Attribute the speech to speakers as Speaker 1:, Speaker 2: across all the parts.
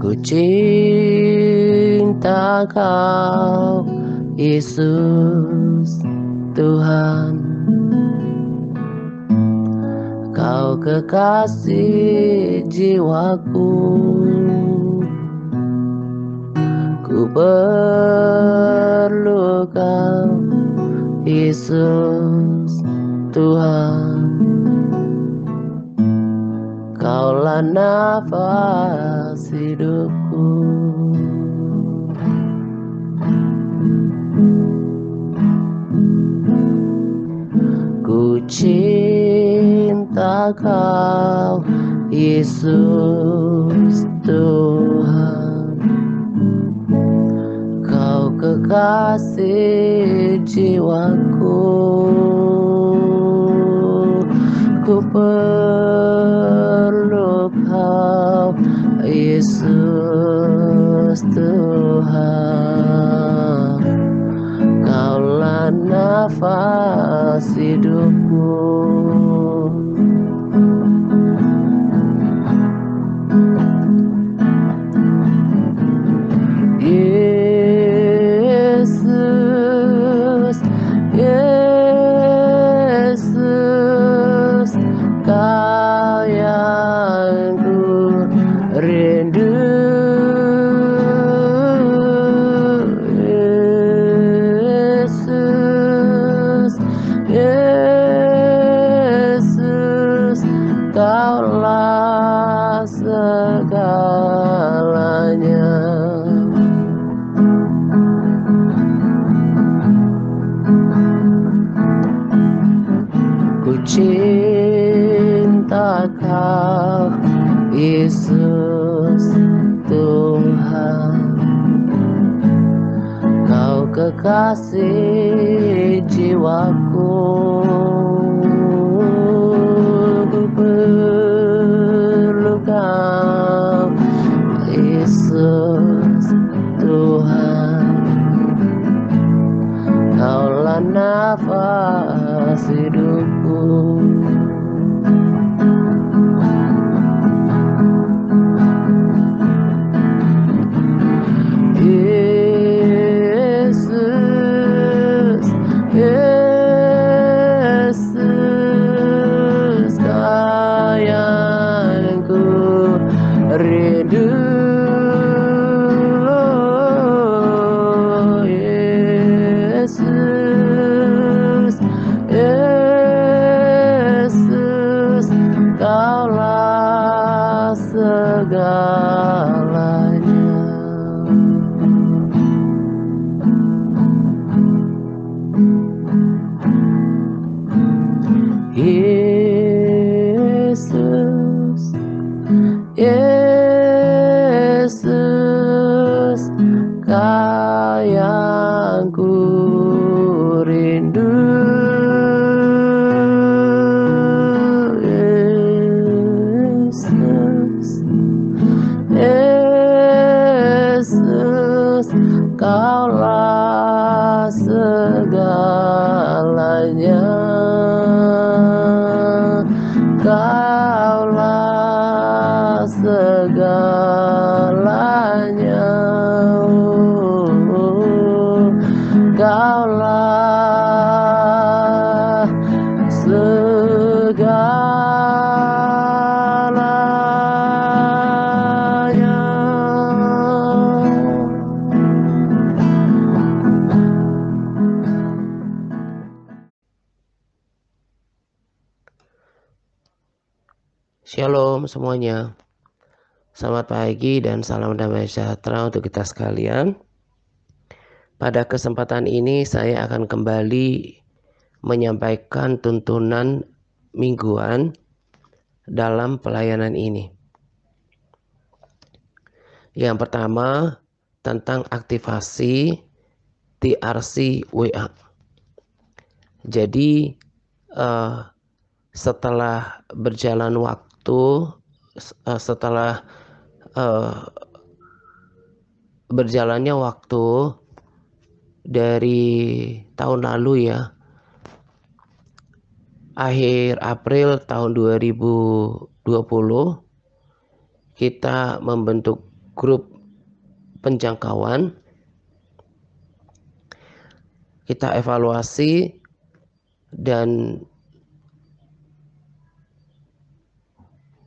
Speaker 1: Ku cinta Kau, Yesus Tuhan. Kau kekasih jiwaku, ku perlu Kau, Yesus Tuhan. Kaulah nafas hidupku. Ku cinta Kau, Yesus Tuhan. Kau kekasih jiwaku, ku perlu Kau, Yesus Tuhan. Kaulah nafas hidupku. Yesus, Yesus, Kau yang ku rindu. Yesus, Yesus, Kaulah segalanya. Ku cinta Kau, Yesus Tuhan. Kau kekasih jiwaku, ku perlu Kau, Yesus Tuhan. Kaulah nafas hidupku. Yesus, Yesus, Kau yang ku rindu. Yesus, Yesus, Kaulah segalanya. Yesus, Yesus, Kau yang ku rindu. Yesus, Yesus, Kaulah segalanya. Kaulah segalanya. Kaulah segalanya. Shalom semuanya. Selamat pagi dan salam damai sejahtera untuk kita sekalian. Pada kesempatan ini saya akan kembali menyampaikan tuntunan mingguan dalam pelayanan ini. Yang pertama tentang aktivasi TRC WA. Jadi setelah berjalan waktu, setelah berjalannya waktu dari tahun lalu ya, akhir April tahun 2020 kita membentuk grup penjangkauan, kita evaluasi dan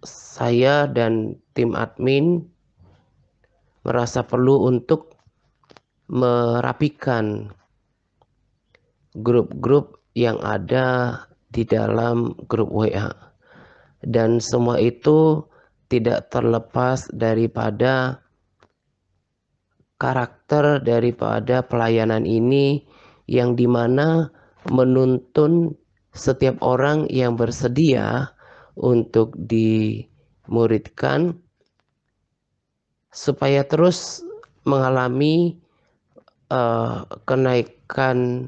Speaker 1: saya dan tim admin merasa perlu untuk merapikan grup-grup yang ada di dalam grup WA. Dan semua itu tidak terlepas daripada karakter daripada pelayanan ini yang dimana menuntun setiap orang yang bersedia untuk dimuridkan supaya terus mengalami kenaikan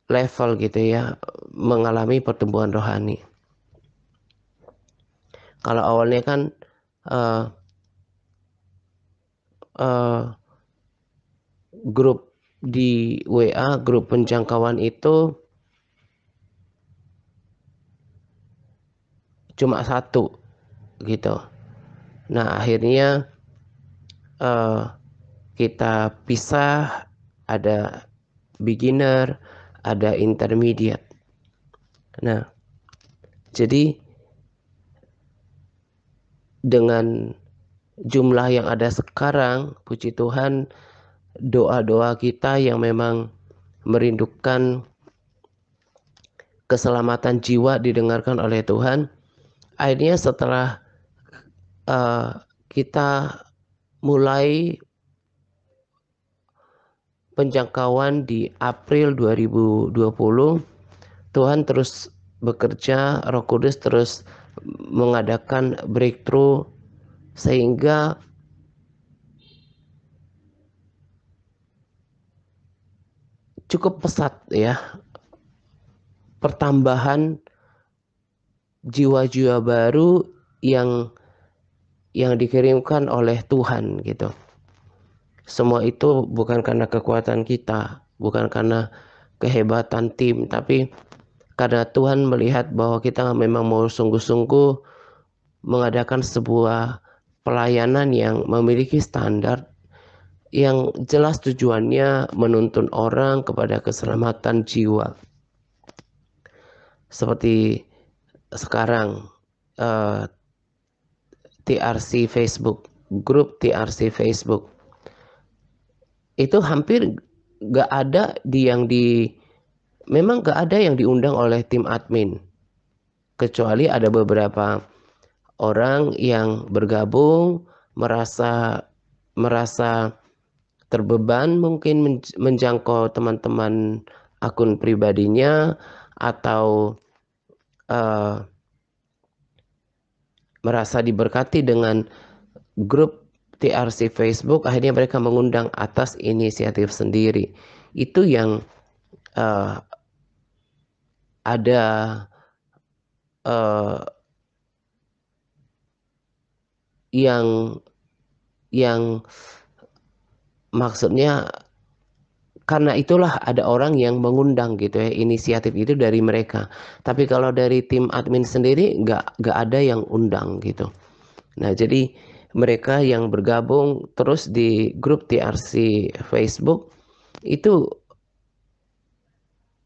Speaker 1: level gitu ya, mengalami pertumbuhan rohani. Kalau awalnya kan grup di WA, grup penjangkauan itu cuma satu gitu. Nah akhirnya kita pisah, ada beginner, ada intermediate. Nah jadi dengan jumlah yang ada sekarang, puji Tuhan, doa-doa kita yang memang merindukan keselamatan jiwa didengarkan oleh Tuhan. Akhirnya setelah kita mulai penjangkauan di April 2020, Tuhan terus bekerja, Roh Kudus terus mengadakan breakthrough sehingga cukup pesat ya pertambahan jiwa-jiwa baru yang dikirimkan oleh Tuhan gitu. Semua itu bukan karena kekuatan kita, bukan karena kehebatan tim, tapi karena Tuhan melihat bahwa kita memang mau sungguh-sungguh mengadakan sebuah pelayanan yang memiliki standar yang jelas tujuannya menuntun orang kepada keselamatan jiwa. Seperti sekarang TRC Facebook, grup TRC Facebook itu hampir gak ada memang gak ada yang diundang oleh tim admin, kecuali ada beberapa orang yang bergabung merasa terbeban mungkin menjangkau teman-teman akun pribadinya atau merasa diberkati dengan grup TRC Facebook, akhirnya mereka mengundang atas inisiatif sendiri. Itu yang ada yang maksudnya karena itulah ada orang yang mengundang gitu ya, inisiatif itu dari mereka. Tapi kalau dari tim admin sendiri nggak ada yang undang gitu. Nah jadi mereka yang bergabung terus di grup TRC Facebook itu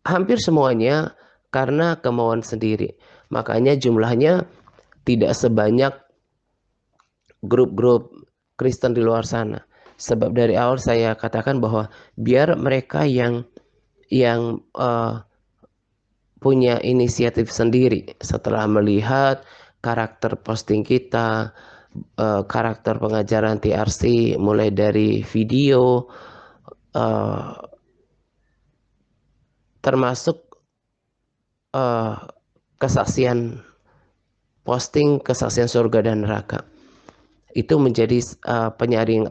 Speaker 1: hampir semuanya karena kemauan sendiri. Makanya jumlahnya tidak sebanyak grup-grup Kristen di luar sana. Sebab dari awal saya katakan bahwa biar mereka yang punya inisiatif sendiri setelah melihat karakter posting kita, karakter pengajaran TRC mulai dari video, termasuk kesaksian posting, kesaksian surga dan neraka. Itu menjadi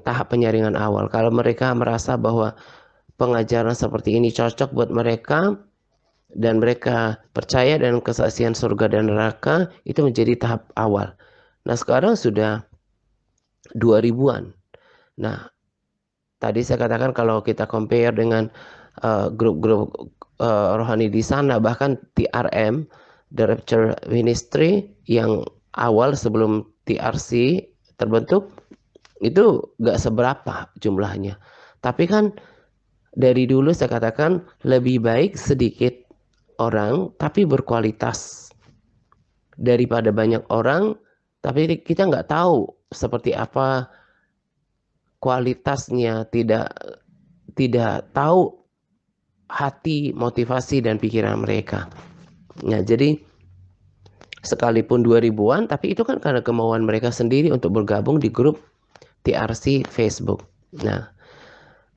Speaker 1: tahap penyaringan awal. Kalau mereka merasa bahwa pengajaran seperti ini cocok buat mereka dan mereka percaya dengan kesaksian surga dan neraka, itu menjadi tahap awal. Nah sekarang sudah 2000-an. Nah tadi saya katakan kalau kita compare dengan grup-grup rohani di sana, bahkan TRM, The Rapture Ministry, yang awal sebelum TRC terbentuk, Itu nggak seberapa jumlahnya. Tapi kan dari dulu saya katakan lebih baik sedikit orang tapi berkualitas daripada banyak orang tapi kita nggak tahu seperti apa kualitasnya, tidak tahu hati, motivasi dan pikiran mereka. Nah, jadi sekalipun 2000-an, tapi itu kan karena kemauan mereka sendiri untuk bergabung di grup TRC Facebook. Nah,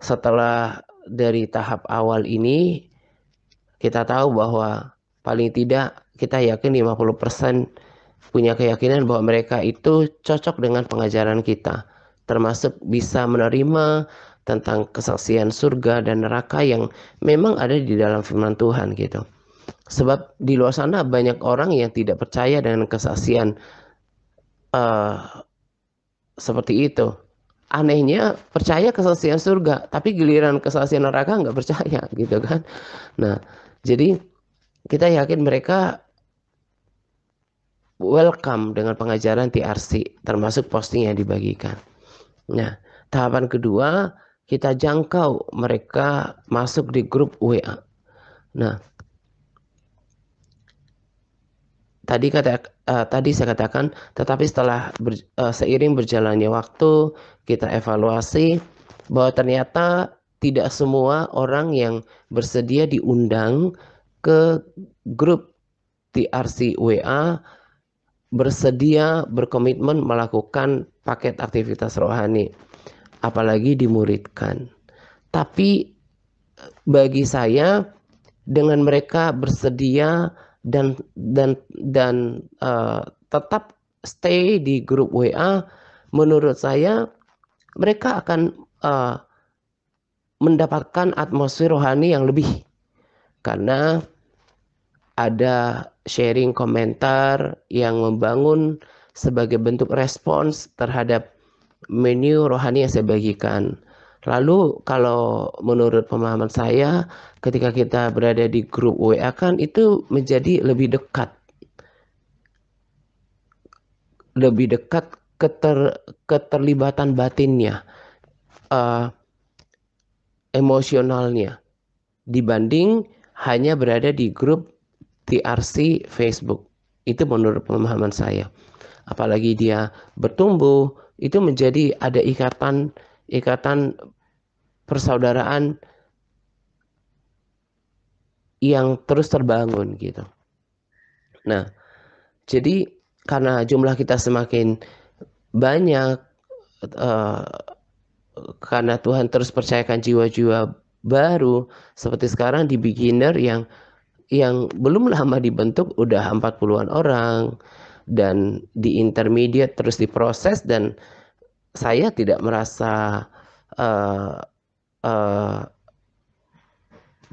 Speaker 1: setelah dari tahap awal ini, kita tahu bahwa paling tidak kita yakin 50% punya keyakinan bahwa mereka itu cocok dengan pengajaran kita, termasuk bisa menerima tentang kesaksian surga dan neraka yang memang ada di dalam firman Tuhan gitu. Sebab di luar sana banyak orang yang tidak percaya dengan kesaksian seperti itu. Anehnya percaya kesaksian surga, tapi giliran kesaksian neraka nggak percaya gitu kan. Nah, jadi kita yakin mereka welcome dengan pengajaran TRC, termasuk posting yang dibagikan. Nah, tahapan kedua, kita jangkau mereka masuk di grup WA. Nah, tadi saya katakan, tetapi setelah seiring berjalannya waktu, kita evaluasi bahwa ternyata tidak semua orang yang bersedia diundang ke grup TRC WA bersedia berkomitmen melakukan paket aktivitas rohani, apalagi dimuridkan. Tapi bagi saya, dengan mereka bersedia dan tetap stay di grup WA, menurut saya mereka akan mendapatkan atmosfer rohani yang lebih, karena ada sharing komentar yang membangun sebagai bentuk respons terhadap menu rohani yang saya bagikan. Lalu kalau menurut pemahaman saya, ketika kita berada di grup WA kan itu menjadi lebih dekat keterlibatan batinnya, emosionalnya, dibanding hanya berada di grup TRC Facebook. Itu menurut pemahaman saya. Apalagi dia bertumbuh, itu menjadi ada ikatan persaudaraan yang terus terbangun gitu. Nah, jadi karena jumlah kita semakin banyak, karena Tuhan terus percayakan jiwa-jiwa baru, seperti sekarang di beginner yang belum lama dibentuk udah 40-an orang, dan di intermediate terus diproses, dan saya tidak merasa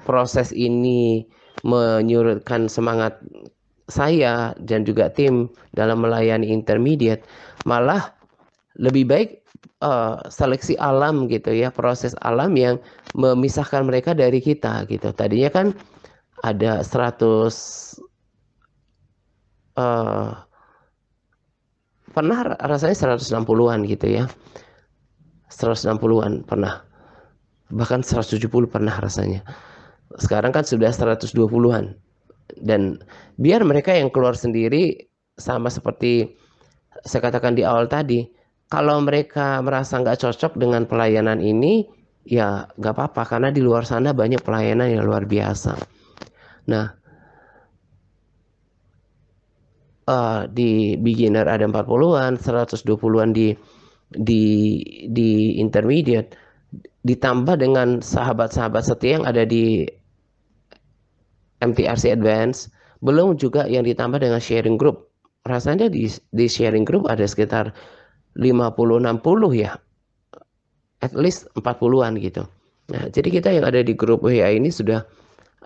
Speaker 1: proses ini menyurutkan semangat saya dan juga tim dalam melayani intermediate. Malah lebih baik seleksi alam gitu ya, proses alam yang memisahkan mereka dari kita gitu. Tadinya kan ada 100 pernah rasanya 160-an gitu ya. 160-an pernah. Bahkan 170 pernah rasanya. Sekarang kan sudah 120-an. Dan biar mereka yang keluar sendiri, sama seperti saya katakan di awal tadi, kalau mereka merasa nggak cocok dengan pelayanan ini, ya nggak apa-apa, karena di luar sana banyak pelayanan yang luar biasa. Nah, di beginner ada 40-an, 120-an di intermediate, ditambah dengan sahabat-sahabat setia yang ada di MTRC Advance, belum juga yang ditambah dengan sharing group. Rasanya di sharing group ada sekitar 50-60 ya, at least 40-an gitu. Nah, jadi kita yang ada di grup WA ini sudah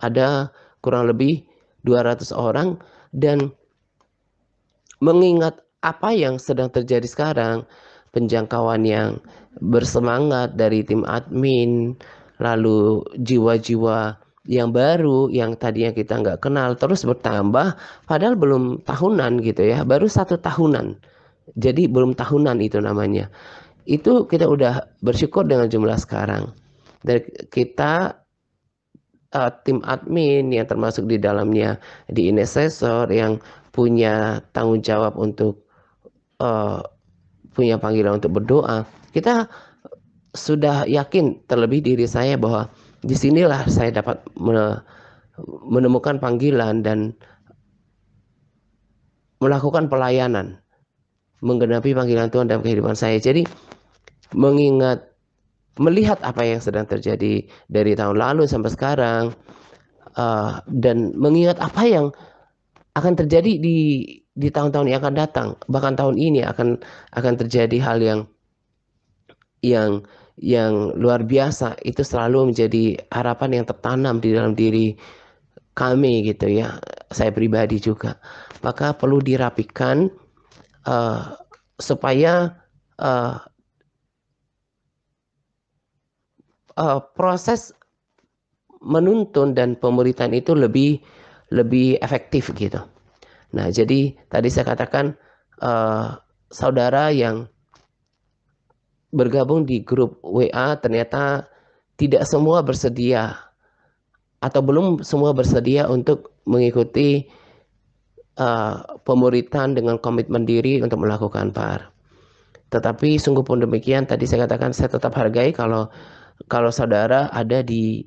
Speaker 1: ada kurang lebih 200 orang, dan mengingat apa yang sedang terjadi sekarang, penjangkauan yang bersemangat dari tim admin, lalu jiwa-jiwa yang baru yang tadinya kita nggak kenal terus bertambah, padahal belum tahunan gitu ya, baru 1 tahunan. Jadi belum tahunan itu namanya. Itu kita udah bersyukur dengan jumlah sekarang. Dan kita tim admin yang termasuk di dalamnya di Inesesor yang punya tanggung jawab untuk uh, punya panggilan untuk berdoa, kita sudah yakin terlebih diri saya bahwa disinilah saya dapat menemukan panggilan dan melakukan pelayanan, menggenapi panggilan Tuhan dalam kehidupan saya. Jadi melihat apa yang sedang terjadi dari tahun lalu sampai sekarang, dan mengingat apa yang akan terjadi di tahun-tahun yang akan datang, bahkan tahun ini akan terjadi hal yang luar biasa. Itu selalu menjadi harapan yang tertanam di dalam diri kami gitu ya, saya pribadi juga. Maka perlu dirapikan supaya uh, proses menuntun dan pemuritan itu lebih efektif gitu. Nah, jadi tadi saya katakan saudara yang bergabung di grup WA ternyata tidak semua bersedia atau belum semua bersedia untuk mengikuti pemuritan dengan komitmen diri untuk melakukan PAR. Tetapi sungguh pun demikian, tadi saya katakan saya tetap hargai kalau saudara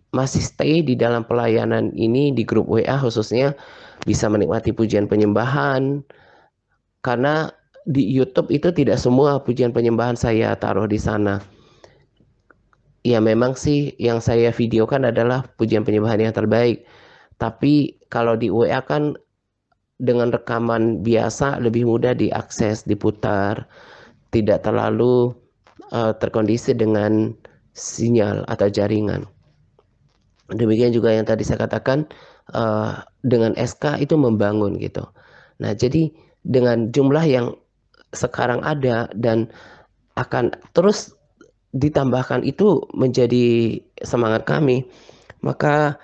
Speaker 1: masih stay di dalam pelayanan ini di grup WA khususnya, bisa menikmati pujian penyembahan, karena di YouTube itu tidak semua pujian penyembahan saya taruh di sana. Ya memang sih yang saya videokan adalah pujian penyembahan yang terbaik. Tapi kalau di WA kan dengan rekaman biasa lebih mudah diakses, diputar, tidak terlalu terkondisi dengan sinyal atau jaringan. Demikian juga yang tadi saya katakan dengan SK itu membangun gitu. Nah, jadi dengan jumlah yang sekarang ada dan akan terus ditambahkan itu menjadi semangat kami, maka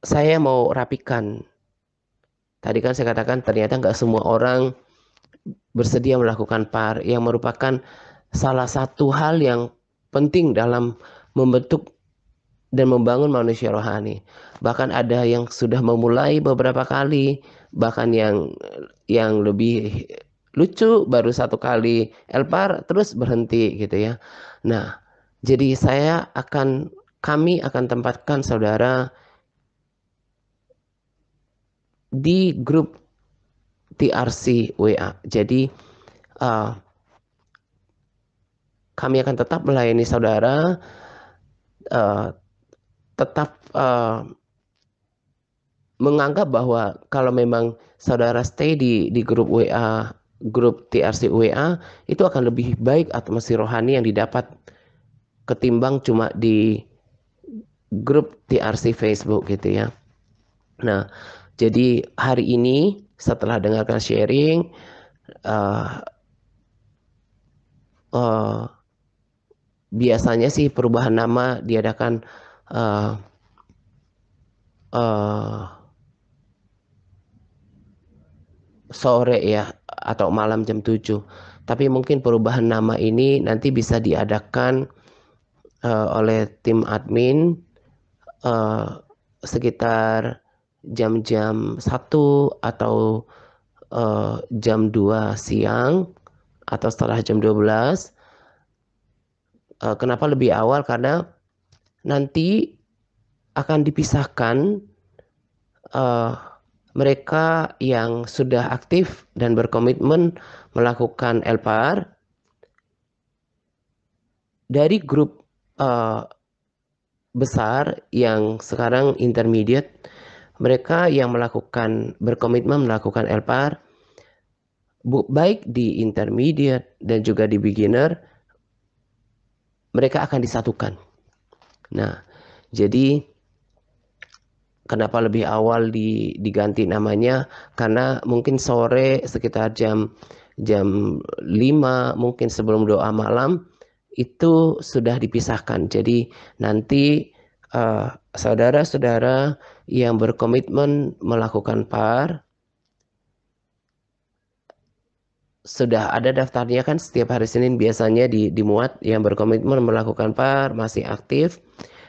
Speaker 1: saya mau rapikan. Tadi kan saya katakan ternyata nggak semua orang bersedia melakukan PAR, yang merupakan salah satu hal yang penting dalam membentuk dan membangun manusia rohani. Bahkan ada yang sudah memulai beberapa kali, bahkan yang lebih lucu baru satu kali elpar terus berhenti gitu ya. Nah, jadi kami akan tempatkan saudara di grup TRC WA. Jadi uh, kami akan tetap melayani saudara, tetap menganggap bahwa kalau memang saudara stay di grup WA, grup TRC WA, itu akan lebih baik atmosfer rohani yang didapat ketimbang cuma di grup TRC Facebook gitu ya. Nah, jadi hari ini setelah dengarkan sharing, uh, uh, biasanya sih perubahan nama diadakan uh, uh, sore ya atau malam jam 7. Tapi mungkin perubahan nama ini nanti bisa diadakan oleh tim admin uh, sekitar jam-jam 1 atau jam 2 siang atau setelah jam 12. Kenapa lebih awal? Karena nanti akan dipisahkan uh, mereka yang sudah aktif dan berkomitmen melakukan LPAR dari grup besar yang sekarang intermediate. Mereka yang berkomitmen melakukan LPAR baik di intermediate dan juga di beginner, mereka akan disatukan. Nah, jadi kenapa lebih awal diganti namanya? Karena mungkin sore sekitar jam 5, mungkin sebelum doa malam itu sudah dipisahkan. Jadi nanti saudara-saudara yang berkomitmen melakukan PAR sudah ada daftarnya kan, setiap hari Senin biasanya dimuat yang berkomitmen melakukan PAR masih aktif,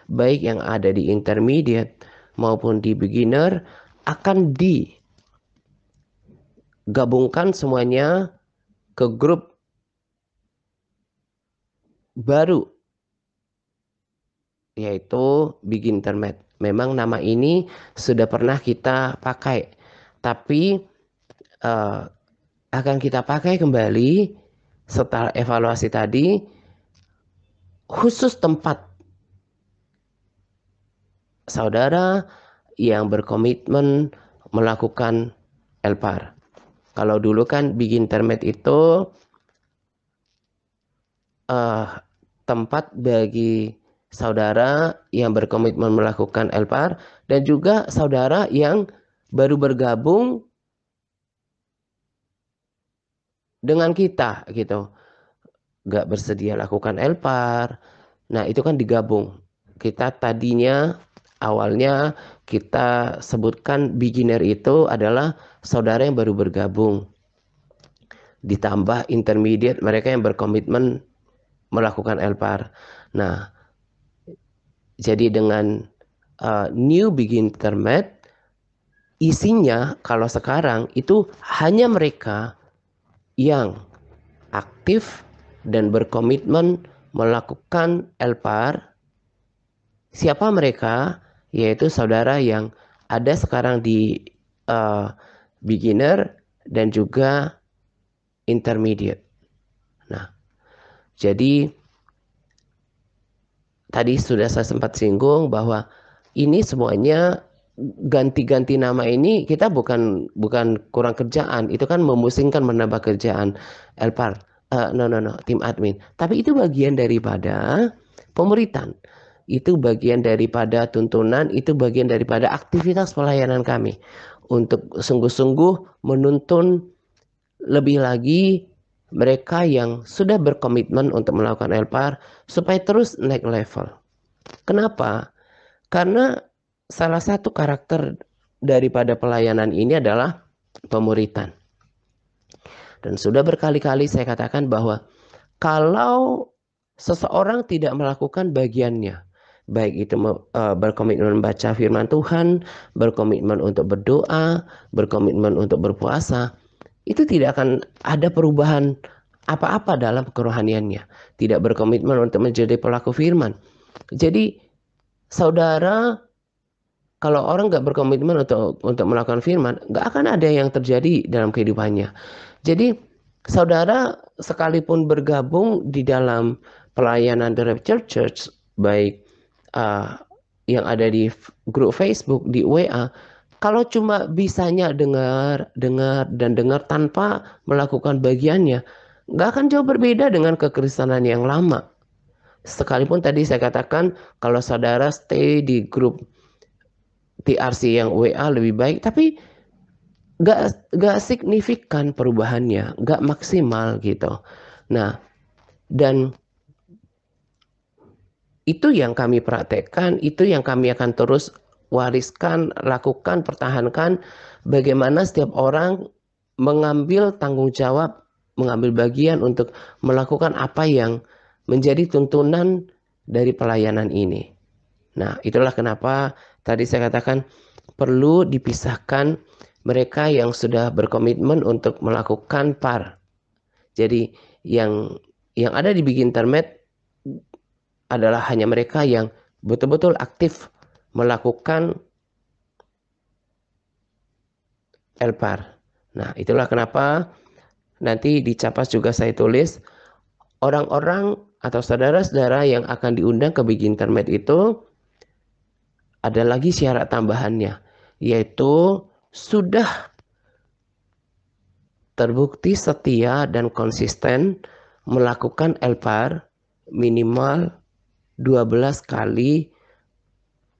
Speaker 1: baik yang ada di intermediate maupun di beginner, akan digabungkan semuanya ke grup baru, yaitu Begin Intermediate. Memang nama ini sudah pernah kita pakai, tapi akan kita pakai kembali setelah evaluasi tadi, khusus tempat saudara yang berkomitmen melakukan LPAR. Kalau dulu kan Begin Intermediate itu tempat bagi saudara yang berkomitmen melakukan LPAR dan juga saudara yang baru bergabung dengan kita gitu, nggak bersedia lakukan LPAR. Nah itu kan digabung. Kita tadinya awalnya kita sebutkan beginner itu adalah saudara yang baru bergabung, ditambah intermediate mereka yang berkomitmen melakukan LPAR. Nah jadi dengan new Begin Intermediate, isinya kalau sekarang itu hanya mereka yang aktif dan berkomitmen melakukan LPAR. Siapa mereka? Yaitu saudara yang ada sekarang di beginner dan juga intermediate. Nah, jadi tadi sudah saya sempat singgung bahwa ini semuanya ganti-ganti nama ini kita bukan kurang kerjaan, itu kan memusingkan, menambah kerjaan LPAR. Tim admin. Tapi itu bagian daripada pemuritan. Itu bagian daripada tuntunan, itu bagian daripada aktivitas pelayanan kami untuk sungguh-sungguh menuntun lebih lagi mereka yang sudah berkomitmen untuk melakukan LPAR supaya terus naik level. Kenapa? Karena salah satu karakter daripada pelayanan ini adalah pemuritan. Dan sudah berkali-kali saya katakan bahwa kalau seseorang tidak melakukan bagiannya, baik itu berkomitmen membaca firman Tuhan, berkomitmen untuk berdoa, berkomitmen untuk berpuasa, itu tidak akan ada perubahan apa-apa dalam kerohaniannya. Tidak berkomitmen untuk menjadi pelaku firman. Jadi saudara, kalau orang nggak berkomitmen untuk melakukan firman, nggak akan ada yang terjadi dalam kehidupannya. Jadi saudara sekalipun bergabung di dalam pelayanan The Rapture Church, baik yang ada di grup Facebook, di WA, kalau cuma bisanya dengar tanpa melakukan bagiannya, nggak akan jauh berbeda dengan kekristenan yang lama. Sekalipun tadi saya katakan kalau saudara stay di grup TRC yang WA lebih baik, tapi gak signifikan perubahannya, gak maksimal gitu. Nah, dan itu yang kami praktekkan, itu yang kami akan terus wariskan, lakukan, pertahankan. Bagaimana setiap orang mengambil tanggung jawab, mengambil bagian untuk melakukan apa yang menjadi tuntunan dari pelayanan ini. Nah, itulah kenapa tadi saya katakan perlu dipisahkan mereka yang sudah berkomitmen untuk melakukan PAR. Jadi yang ada di Begin Intermediate adalah hanya mereka yang betul-betul aktif melakukan LPAR. Nah, itulah kenapa nanti di Capas juga saya tulis orang-orang atau saudara-saudara yang akan diundang ke Begin Intermediate itu ada lagi syarat tambahannya, yaitu sudah terbukti setia dan konsisten melakukan LPAR minimal 12 kali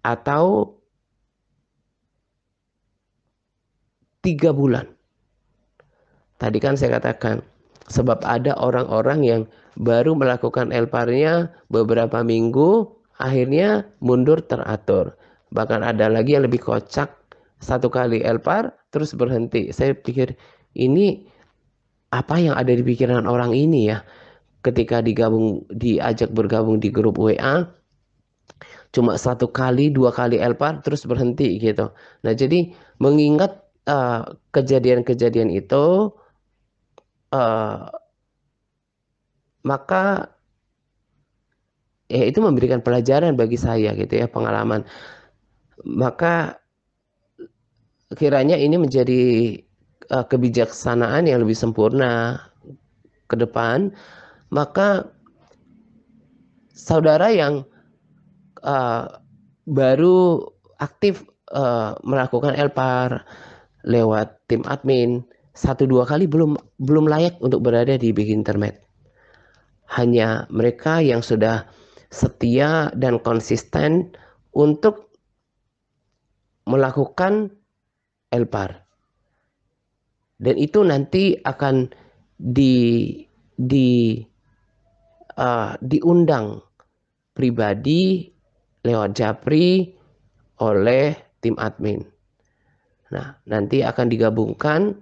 Speaker 1: atau 3 bulan. Tadi kan saya katakan, sebab ada orang-orang yang baru melakukan LPAR-nya beberapa minggu, akhirnya mundur teratur. Bahkan ada lagi yang lebih kocak, 1 kali LPAR terus berhenti. Saya pikir ini apa yang ada di pikiran orang ini ya ketika diajak bergabung di grup WA cuma 1 kali 2 kali elpar terus berhenti gitu. Nah jadi mengingat kejadian-kejadian itu uh, maka ya itu memberikan pelajaran bagi saya gitu ya, pengalaman. Maka kiranya ini menjadi kebijaksanaan yang lebih sempurna ke depan. Maka saudara yang baru aktif melakukan elpar lewat tim admin 1-2 kali belum layak untuk berada di big internet. Hanya mereka yang sudah setia dan konsisten untuk melakukan elpar. Dan itu nanti akan di di diundang pribadi lewat japri oleh tim admin. Nah, nanti akan digabungkan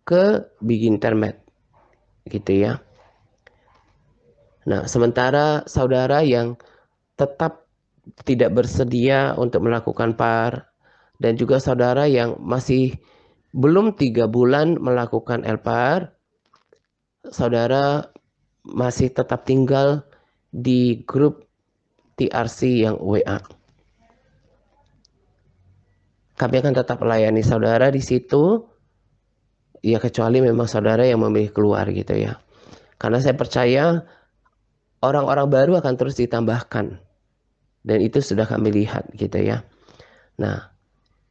Speaker 1: ke big internet gitu ya. Nah, sementara saudara yang tetap tidak bersedia untuk melakukan par dan juga saudara yang masih belum 3 bulan melakukan elpar, saudara masih tetap tinggal di grup TRC yang WA. Kami akan tetap melayani saudara di situ, ya kecuali memang saudara yang memilih keluar gitu ya. Karena saya percaya orang-orang baru akan terus ditambahkan. Dan itu sudah kami lihat gitu ya. Nah,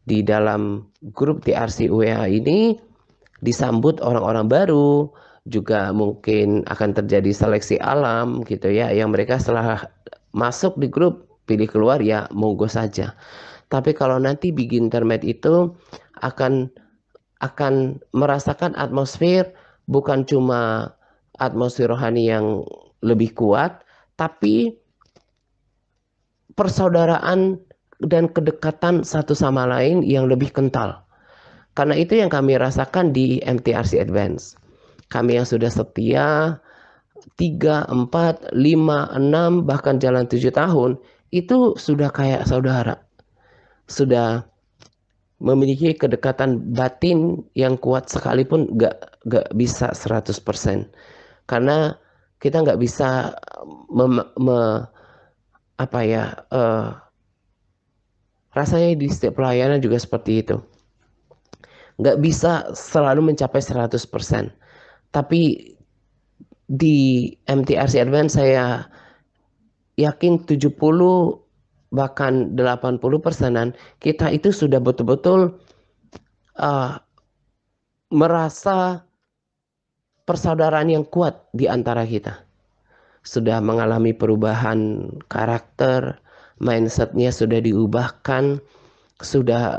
Speaker 1: di dalam grup TRC WA ini disambut orang-orang baru, juga mungkin akan terjadi seleksi alam gitu ya, yang mereka setelah masuk di grup pilih keluar ya monggo saja. Tapi kalau nanti big internet itu akan merasakan atmosfer bukan cuma atmosfer rohani yang lebih kuat, tapi persaudaraan dan kedekatan satu sama lain yang lebih kental. Karena itu yang kami rasakan di MTRC Advance. Kami yang sudah setia 3, 4, 5, 6 bahkan jalan 7 tahun itu sudah kayak saudara. Sudah memiliki kedekatan batin yang kuat sekalipun gak bisa 100%. Karena kita nggak bisa rasanya di setiap pelayanan juga seperti itu. Nggak bisa selalu mencapai 100%. Tapi di MTRC Advance saya yakin 70 bahkan 80%-an kita itu sudah betul-betul merasa persaudaraan yang kuat di antara kita. Sudah mengalami perubahan karakter, mindsetnya sudah diubahkan, sudah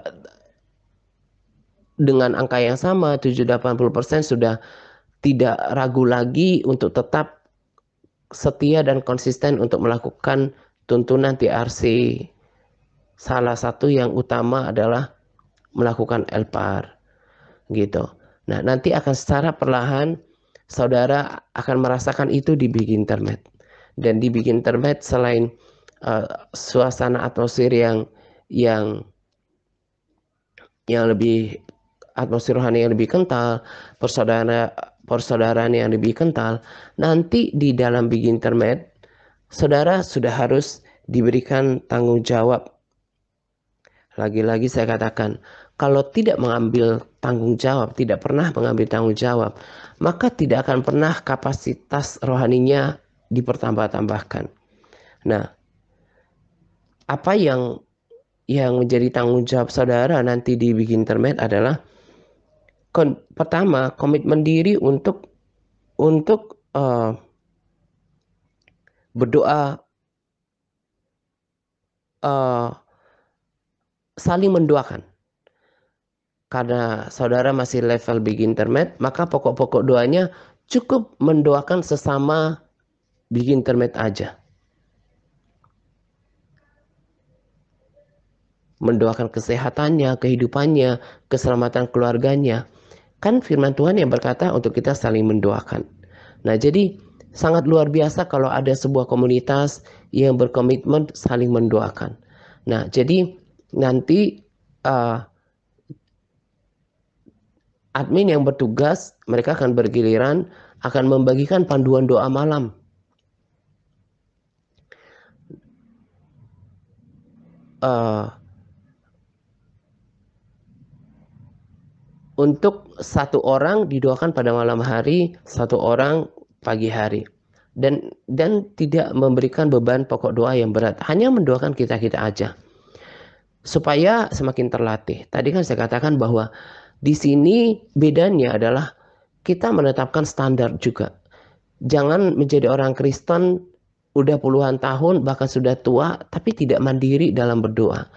Speaker 1: dengan angka yang sama 70-80% sudah tidak ragu lagi untuk tetap setia dan konsisten untuk melakukan tuntunan TRC. Salah satu yang utama adalah melakukan elpar gitu. Nah, nanti akan secara perlahan saudara akan merasakan itu di big internet. Dan di big internet selain suasana atmosfer yang lebih atmosfer rohani yang lebih kental, persaudaraan yang lebih kental, nanti di dalam big internet saudara sudah harus diberikan tanggung jawab. Lagi-lagi saya katakan, kalau tidak mengambil tanggung jawab, tidak pernah mengambil tanggung jawab, maka tidak akan pernah kapasitas rohaninya dipertambah-tambahkan. Nah, apa yang menjadi tanggung jawab saudara nanti di big internet adalah pertama komitmen diri untuk berdoa, saling mendoakan. Karena saudara masih level big internet, maka pokok-pokok doanya cukup mendoakan sesama big internet aja. Mendoakan kesehatannya, kehidupannya, keselamatan keluarganya. Kan firman Tuhan yang berkata untuk kita saling mendoakan. Nah, jadi sangat luar biasa kalau ada sebuah komunitas yang berkomitmen saling mendoakan. Nah, jadi nanti admin yang bertugas, mereka akan bergiliran akan membagikan panduan doa malam. Untuk satu orang didoakan pada malam hari, satu orang pagi hari. Dan tidak memberikan beban pokok doa yang berat, hanya mendoakan kita-kita aja. Supaya semakin terlatih. Tadi kan saya katakan bahwa di sini bedanya adalah kita menetapkan standar juga. Jangan menjadi orang Kristen udah puluhan tahun bahkan sudah tua tapi tidak mandiri dalam berdoa.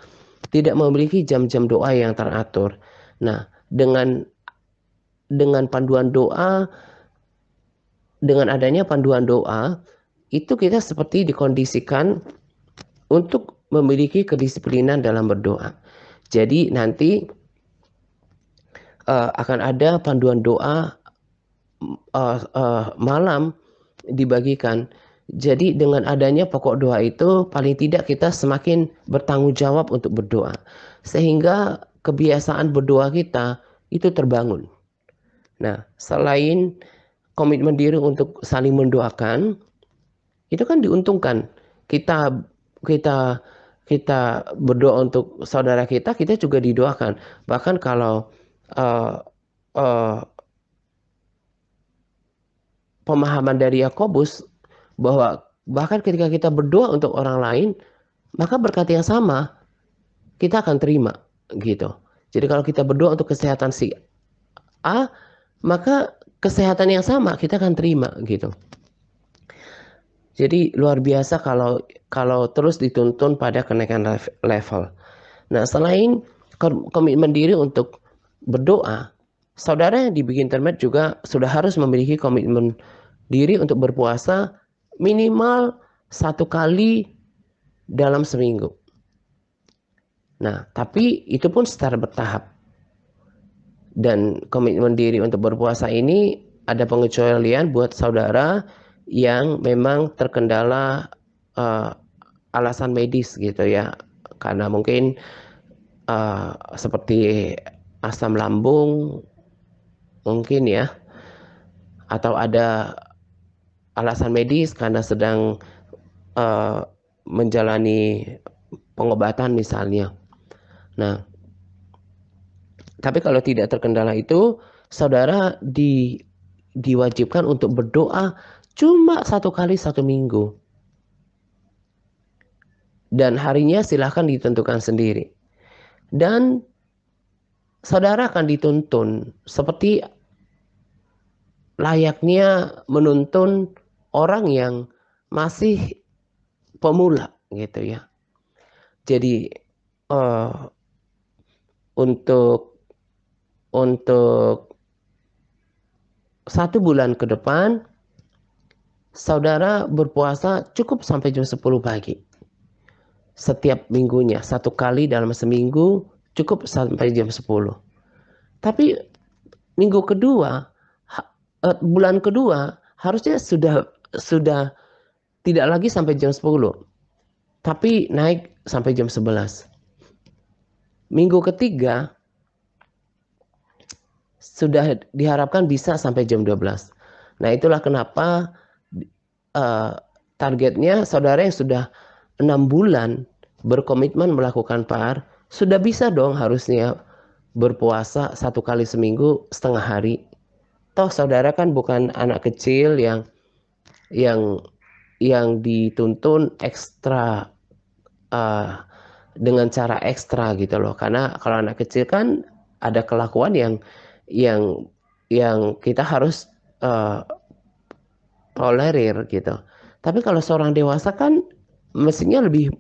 Speaker 1: Tidak memiliki jam-jam doa yang teratur. Nah, dengan panduan doa, dengan adanya panduan doa, itu kita seperti dikondisikan untuk memiliki kedisiplinan dalam berdoa. Jadi nanti akan ada panduan doa malam dibagikan. Jadi dengan adanya pokok doa itu paling tidak kita semakin bertanggung jawab untuk berdoa. Sehingga kebiasaan berdoa kita itu terbangun. Nah, selain komitmen diri untuk saling mendoakan, itu kan diuntungkan. Kita kita kita berdoa untuk saudara kita juga didoakan. Bahkan kalau uh, uh, pemahaman dari Yakobus bahwa bahkan ketika kita berdoa untuk orang lain, maka berkat yang sama kita akan terima gitu. Jadi kalau kita berdoa untuk kesehatan si A, maka kesehatan yang sama kita akan terima gitu. Jadi luar biasa kalau terus dituntun pada kenaikan level. Nah, selain komitmen diri untuk berdoa, saudara yang di Big Internet juga sudah harus memiliki komitmen diri untuk berpuasa minimal 1 kali dalam seminggu. Nah, tapi itu pun secara bertahap. Dan komitmen diri untuk berpuasa ini ada pengecualian buat saudara yang memang terkendala alasan medis gitu ya. Karena mungkin seperti asam lambung mungkin ya. Atau ada alasan medis karena sedang menjalani pengobatan misalnya. Nah, tapi kalau tidak terkendala itu, saudara diwajibkan untuk berdoa cuma 1 kali 1 minggu. Dan harinya silahkan ditentukan sendiri. Dan saudara akan dituntun seperti layaknya menuntun orang yang masih pemula gitu ya. Jadi untuk 1 bulan ke depan saudara berpuasa cukup sampai jam 10 pagi. Setiap minggunya 1 kali dalam seminggu cukup sampai jam 10. Tapi minggu kedua, bulan kedua harusnya sudah tidak lagi sampai jam 10. Tapi naik sampai jam 11. Minggu ketiga sudah diharapkan bisa sampai jam 12. Nah, itulah kenapa targetnya saudara yang sudah 6 bulan berkomitmen melakukan PAR, sudah bisa dong harusnya berpuasa 1 kali seminggu setengah hari. Toh saudara kan bukan anak kecil yang dituntun ekstra dengan cara ekstra gitu loh. Karena kalau anak kecil kan ada kelakuan yang kita harus tolerir gitu. Tapi kalau seorang dewasa kan mestinya lebih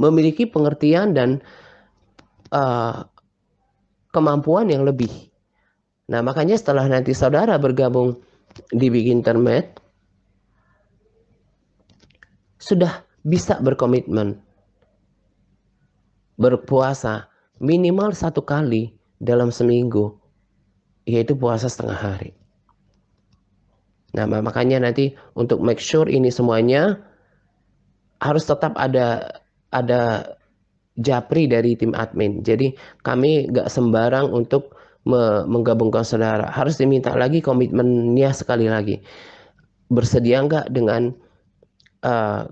Speaker 1: memiliki pengertian dan kemampuan yang lebih. Nah, makanya setelah nanti saudara bergabung di Big Internet, sudah bisa berkomitmen berpuasa minimal 1 kali dalam seminggu. yaitu puasa setengah hari. Nah, makanya nanti untuk make sure ini semuanya harus tetap ada japri dari tim admin. Jadi kami nggak sembarang untuk menggabungkan saudara. Harus diminta lagi komitmennya sekali lagi. Bersedia nggak dengan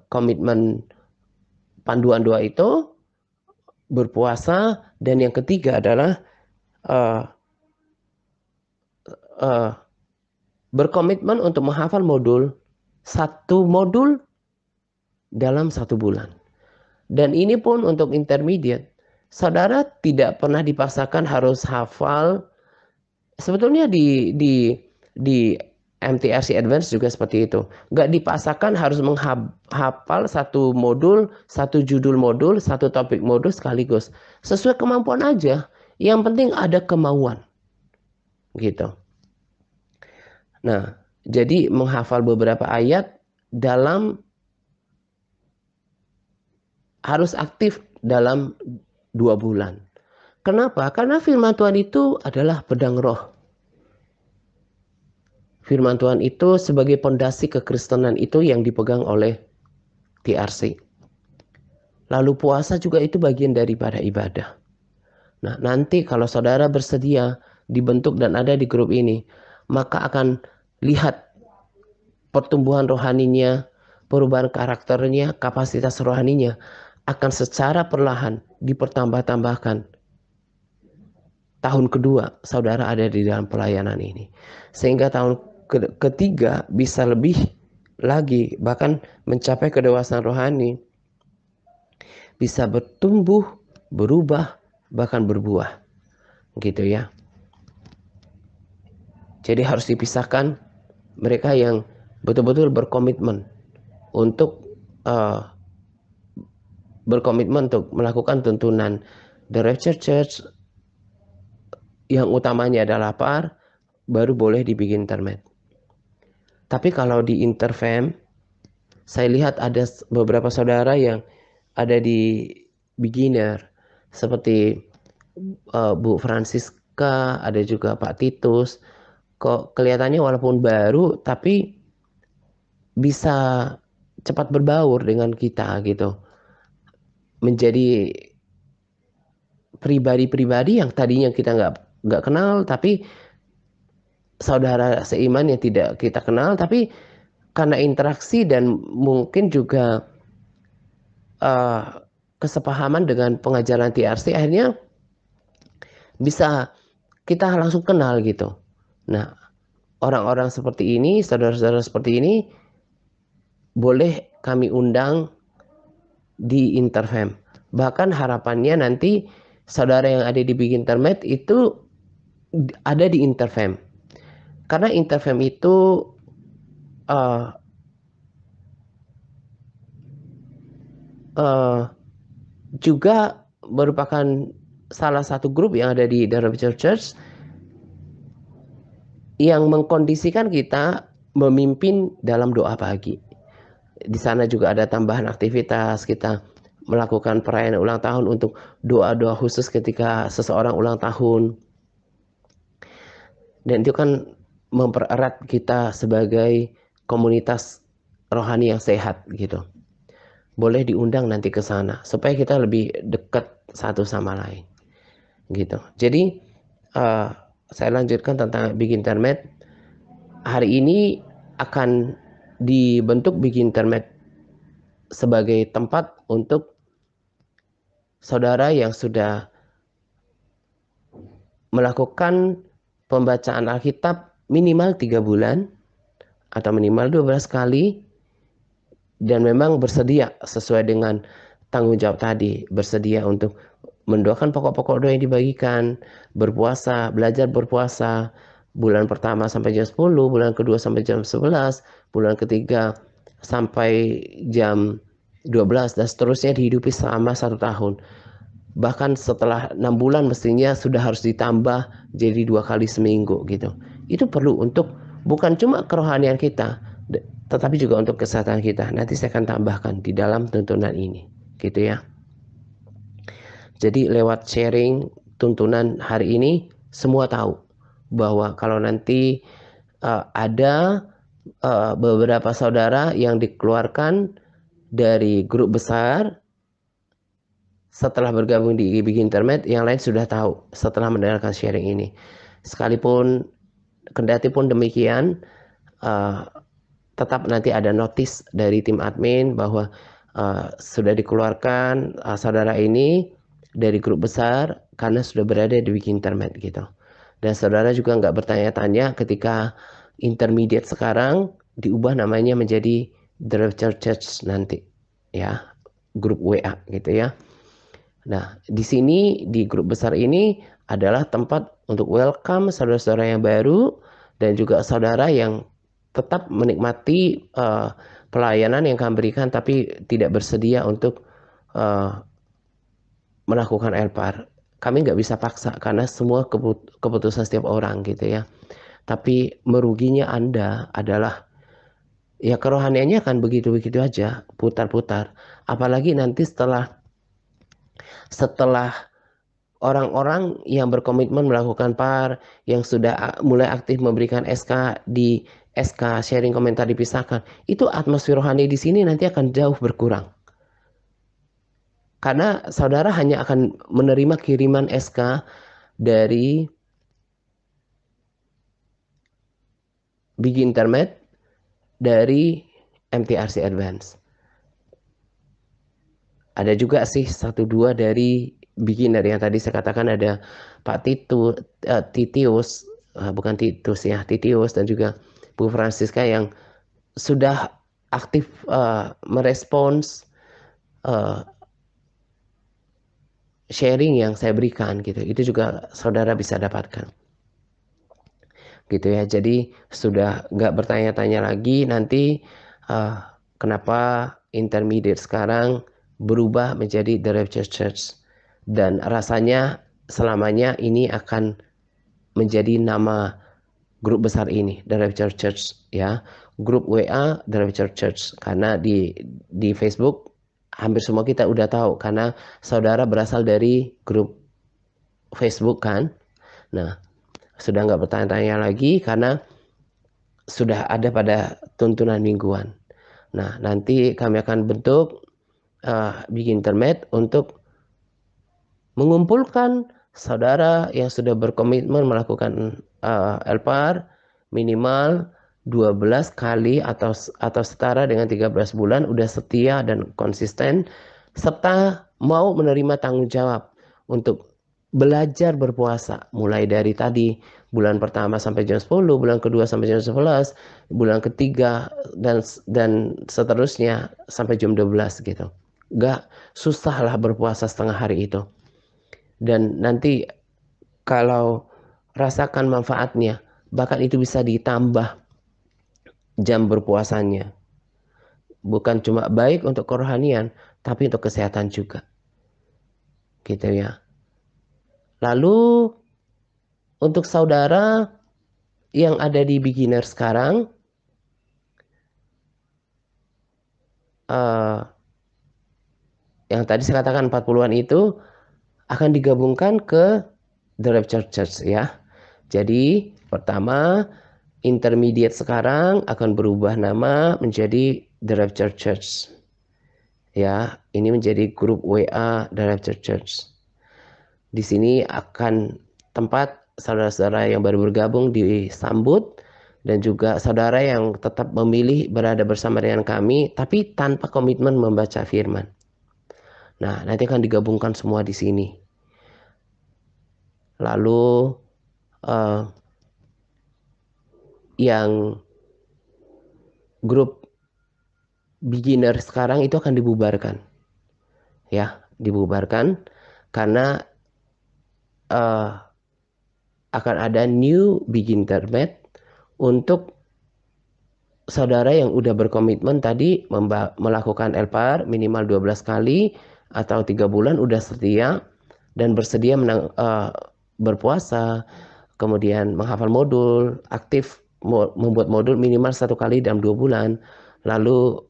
Speaker 1: komitmen panduan doa itu, berpuasa, dan yang ketiga adalah uh, uh, berkomitmen untuk menghafal satu modul dalam 1 bulan. Dan ini pun untuk intermediate. Saudara tidak pernah dipaksakan harus hafal. Sebetulnya di MTRC Advance juga seperti itu. Nggak dipaksakan harus menghafal satu modul, satu judul modul, satu topik modul sekaligus. Sesuai kemampuan aja. Yang penting ada kemauan. Gitu. Nah, jadi menghafal beberapa ayat harus aktif dalam 2 bulan. Kenapa? Karena firman Tuhan itu adalah pedang roh. Firman Tuhan itu sebagai pondasi kekristenan itu yang dipegang oleh TRC. Lalu puasa juga itu bagian daripada ibadah. Nah, nanti kalau saudara bersedia dibentuk dan ada di grup ini, maka akan lihat pertumbuhan rohaninya, perubahan karakternya, kapasitas rohaninya akan secara perlahan dipertambah-tambahkan. Tahun kedua saudara ada di dalam pelayanan ini. Sehingga tahun ketiga bisa lebih lagi, bahkan mencapai kedewasaan rohani. Bisa bertumbuh, berubah, bahkan berbuah. Gitu ya. Jadi harus dipisahkan mereka yang betul-betul berkomitmen untuk melakukan tuntunan The Rapture Church yang utamanya adalah lapar, baru boleh dibikin internet. Tapi kalau di Interfam, saya lihat ada beberapa saudara yang ada di beginner, seperti Bu Francisca, ada juga Pak Titus. Kok kelihatannya walaupun baru, tapi bisa cepat berbaur dengan kita gitu. Menjadi pribadi-pribadi yang tadinya kita nggak kenal, tapi saudara seiman yang tidak kita kenal, tapi karena interaksi dan mungkin juga kesepahaman dengan pengajaran TRC, akhirnya bisa kita langsung kenal gitu. Nah, orang-orang seperti ini, saudara-saudara seperti ini, boleh kami undang di Interfam. Bahkan harapannya nanti saudara yang ada di Big Internet itu ada di Interfam. Karena Interfam itu juga merupakan salah satu grup yang ada di The Rapture Church yang mengkondisikan kita memimpin dalam doa pagi. Di sana juga ada tambahan aktivitas, kita melakukan perayaan ulang tahun untuk doa-doa khusus ketika seseorang ulang tahun. Dan itu kan mempererat kita sebagai komunitas rohani yang sehat gitu. Boleh diundang nanti ke sana supaya kita lebih dekat satu sama lain gitu. Jadi saya lanjutkan tentang Big Internet. Hari ini akan dibentuk Big Internet sebagai tempat untuk saudara yang sudah melakukan pembacaan Alkitab minimal 3 bulan atau minimal 12 kali dan memang bersedia sesuai dengan tanggung jawab tadi, bersedia untuk mendoakan pokok-pokok doa yang dibagikan, berpuasa, belajar berpuasa, bulan pertama sampai jam 10, bulan kedua sampai jam 11, bulan ketiga sampai jam 12, dan seterusnya dihidupi selama 1 tahun. Bahkan setelah 6 bulan mestinya sudah harus ditambah jadi 2 kali seminggu gitu. Itu perlu untuk bukan cuma kerohanian kita, tetapi juga untuk kesehatan kita. Nanti saya akan tambahkan di dalam tuntunan ini gitu ya. Jadi lewat sharing tuntunan hari ini semua tahu bahwa kalau nanti ada beberapa saudara yang dikeluarkan dari grup besar setelah bergabung di Big Internet, yang lain sudah tahu setelah mendengarkan sharing ini. Sekalipun kendati pun demikian, tetap nanti ada notice dari tim admin bahwa sudah dikeluarkan saudara ini dari grup besar karena sudah berada di Big Internet gitu. Dan saudara juga nggak bertanya-tanya ketika intermediate sekarang diubah namanya menjadi The Rapture Church nanti, ya, grup WA gitu ya. Nah, di sini di grup besar ini adalah tempat untuk welcome saudara-saudara yang baru dan juga saudara yang tetap menikmati pelayanan yang kami berikan tapi tidak bersedia untuk melakukan LPAR. Kami nggak bisa paksa karena semua keputusan setiap orang gitu ya. Tapi meruginya Anda adalah ya kerohaniannya akan begitu-begitu aja, putar-putar. Apalagi nanti setelah orang-orang yang berkomitmen melakukan PAR, yang sudah mulai aktif memberikan SK di SK sharing komentar dipisahkan, itu atmosfer rohani di sini nanti akan jauh berkurang. Karena saudara hanya akan menerima kiriman SK dari Big Internet, dari MTRC Advance. Ada juga sih satu dua dari beginner yang tadi saya katakan, ada Pak Titius, bukan Titus ya, Titius, dan juga Bu Francisca yang sudah aktif merespons sharing yang saya berikan gitu. Itu juga saudara bisa dapatkan gitu ya. Jadi sudah nggak bertanya-tanya lagi nanti kenapa intermediate sekarang berubah menjadi The Rapture Church, dan rasanya selamanya ini akan menjadi nama grup besar ini, The Rapture Church ya. Grup WA The Rapture Church, karena di Facebook hampir semua kita udah tahu karena saudara berasal dari grup Facebook kan. Nah, sudah nggak bertanya-tanya lagi karena sudah ada pada tuntunan mingguan. Nah, nanti kami akan bentuk Big Internet untuk mengumpulkan saudara yang sudah berkomitmen melakukan LPAR minimal 12 kali atau setara dengan 13 bulan, udah setia dan konsisten, serta mau menerima tanggung jawab untuk belajar berpuasa mulai dari tadi bulan pertama sampai jam 10, bulan kedua sampai jam 11, bulan ketiga dan seterusnya sampai jam 12 gitu. Gak susah lah berpuasa setengah hari itu. Dan nanti kalau rasakan manfaatnya, bahkan itu bisa ditambah jam berpuasanya. Bukan cuma baik untuk kerohanian, tapi untuk kesehatan juga. Gitu ya. Lalu untuk saudara yang ada di beginner sekarang, yang tadi saya katakan 40-an itu akan digabungkan ke The Rapture Church ya. Jadi pertama, intermediate sekarang akan berubah nama menjadi The Rapture Church. Ya, ini menjadi grup WA The Rapture Church. Di sini akan tempat saudara-saudara yang baru bergabung disambut, dan juga saudara yang tetap memilih berada bersama dengan kami tapi tanpa komitmen membaca firman. Nah, nanti akan digabungkan semua di sini. Lalu yang grup beginner sekarang itu akan dibubarkan. Ya, dibubarkan karena akan ada new Big Internet untuk saudara yang udah berkomitmen tadi melakukan LPAR minimal 12 kali atau 3 bulan, udah setia dan bersedia berpuasa, kemudian menghafal modul, aktif membuat modul minimal 1 kali dalam 2 bulan, lalu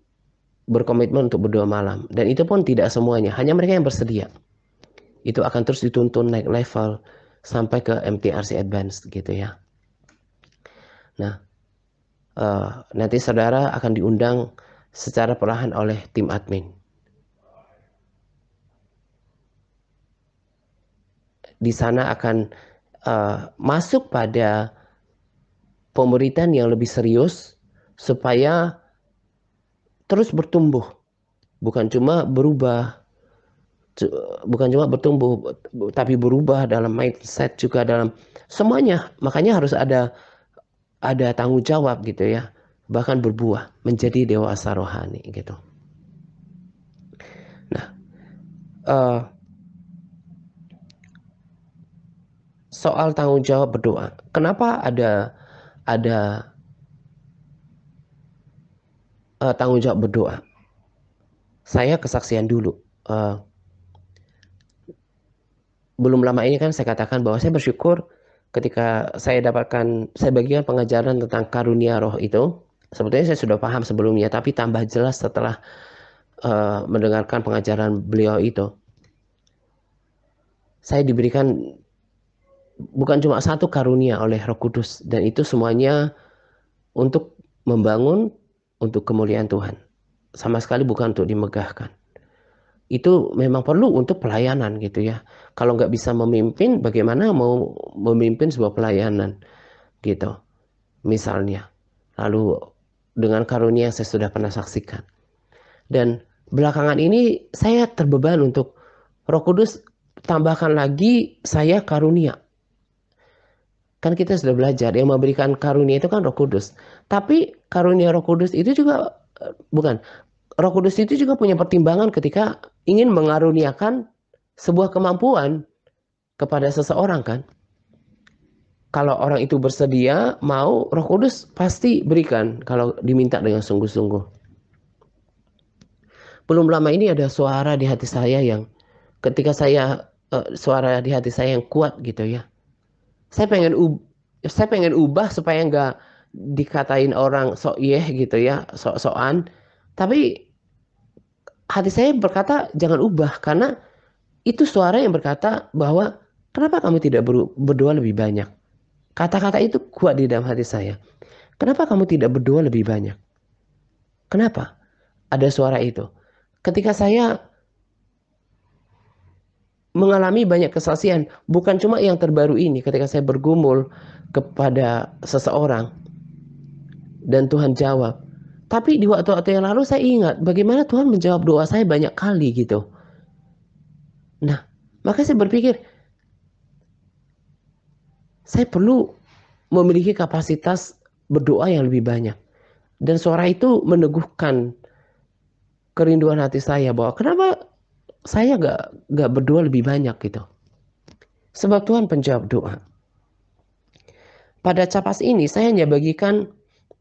Speaker 1: berkomitmen untuk berdoa malam. Dan itu pun tidak semuanya, hanya mereka yang bersedia. Itu akan terus dituntun naik level sampai ke MTRC Advanced gitu ya. Nah, nanti saudara akan diundang secara perlahan oleh tim admin. Di sana akan masuk pada pemuridan yang lebih serius supaya terus bertumbuh, bukan cuma berubah, bukan cuma bertumbuh, tapi berubah dalam mindset juga dalam semuanya. Makanya harus ada tanggung jawab gitu ya, bahkan berbuah menjadi dewasa rohani gitu. Nah, soal tanggung jawab berdoa, kenapa ada tanggung jawab berdoa? Saya kesaksian dulu. Belum lama ini kan saya katakan bahwa saya bersyukur ketika saya bagikan pengajaran tentang karunia roh itu. Sebetulnya saya sudah paham sebelumnya, tapi tambah jelas setelah mendengarkan pengajaran beliau itu. Saya diberikan bukan cuma satu karunia oleh Roh Kudus, dan itu semuanya untuk membangun, untuk kemuliaan Tuhan. Sama sekali bukan untuk dimegahkan. Itu memang perlu untuk pelayanan gitu ya. Kalau nggak bisa memimpin, bagaimana mau memimpin sebuah pelayanan gitu. Misalnya. Lalu dengan karunia yang saya sudah pernah saksikan. Dan belakangan ini saya terbeban untuk Roh Kudus tambahkan lagi saya karunia. Kan kita sudah belajar yang memberikan karunia itu kan Roh Kudus. Tapi karunia Roh Kudus itu juga bukan. Roh Kudus itu juga punya pertimbangan ketika ingin mengaruniakan sebuah kemampuan kepada seseorang kan. Kalau orang itu bersedia, mau, Roh Kudus pasti berikan kalau diminta dengan sungguh-sungguh. Belum lama ini ada suara di hati saya yang ketika suara di hati saya yang kuat gitu ya. Saya pengen ubah supaya nggak dikatain orang sok gitu ya, sok-sokan. Tapi hati saya berkata jangan ubah karena itu suara yang berkata bahwa kenapa kamu tidak berdoa lebih banyak? Kata-kata itu kuat di dalam hati saya. Kenapa kamu tidak berdoa lebih banyak? Kenapa? Ada suara itu. Ketika saya mengalami banyak kesaksian, bukan cuma yang terbaru ini ketika saya bergumul kepada seseorang dan Tuhan jawab. Tapi di waktu-waktu yang lalu saya ingat bagaimana Tuhan menjawab doa saya banyak kali gitu. Nah, maka saya berpikir saya perlu memiliki kapasitas berdoa yang lebih banyak. Dan suara itu meneguhkan kerinduan hati saya bahwa kenapa saya gak berdoa lebih banyak gitu. Sebab Tuhan penjawab doa. Pada capas ini saya hanya bagikan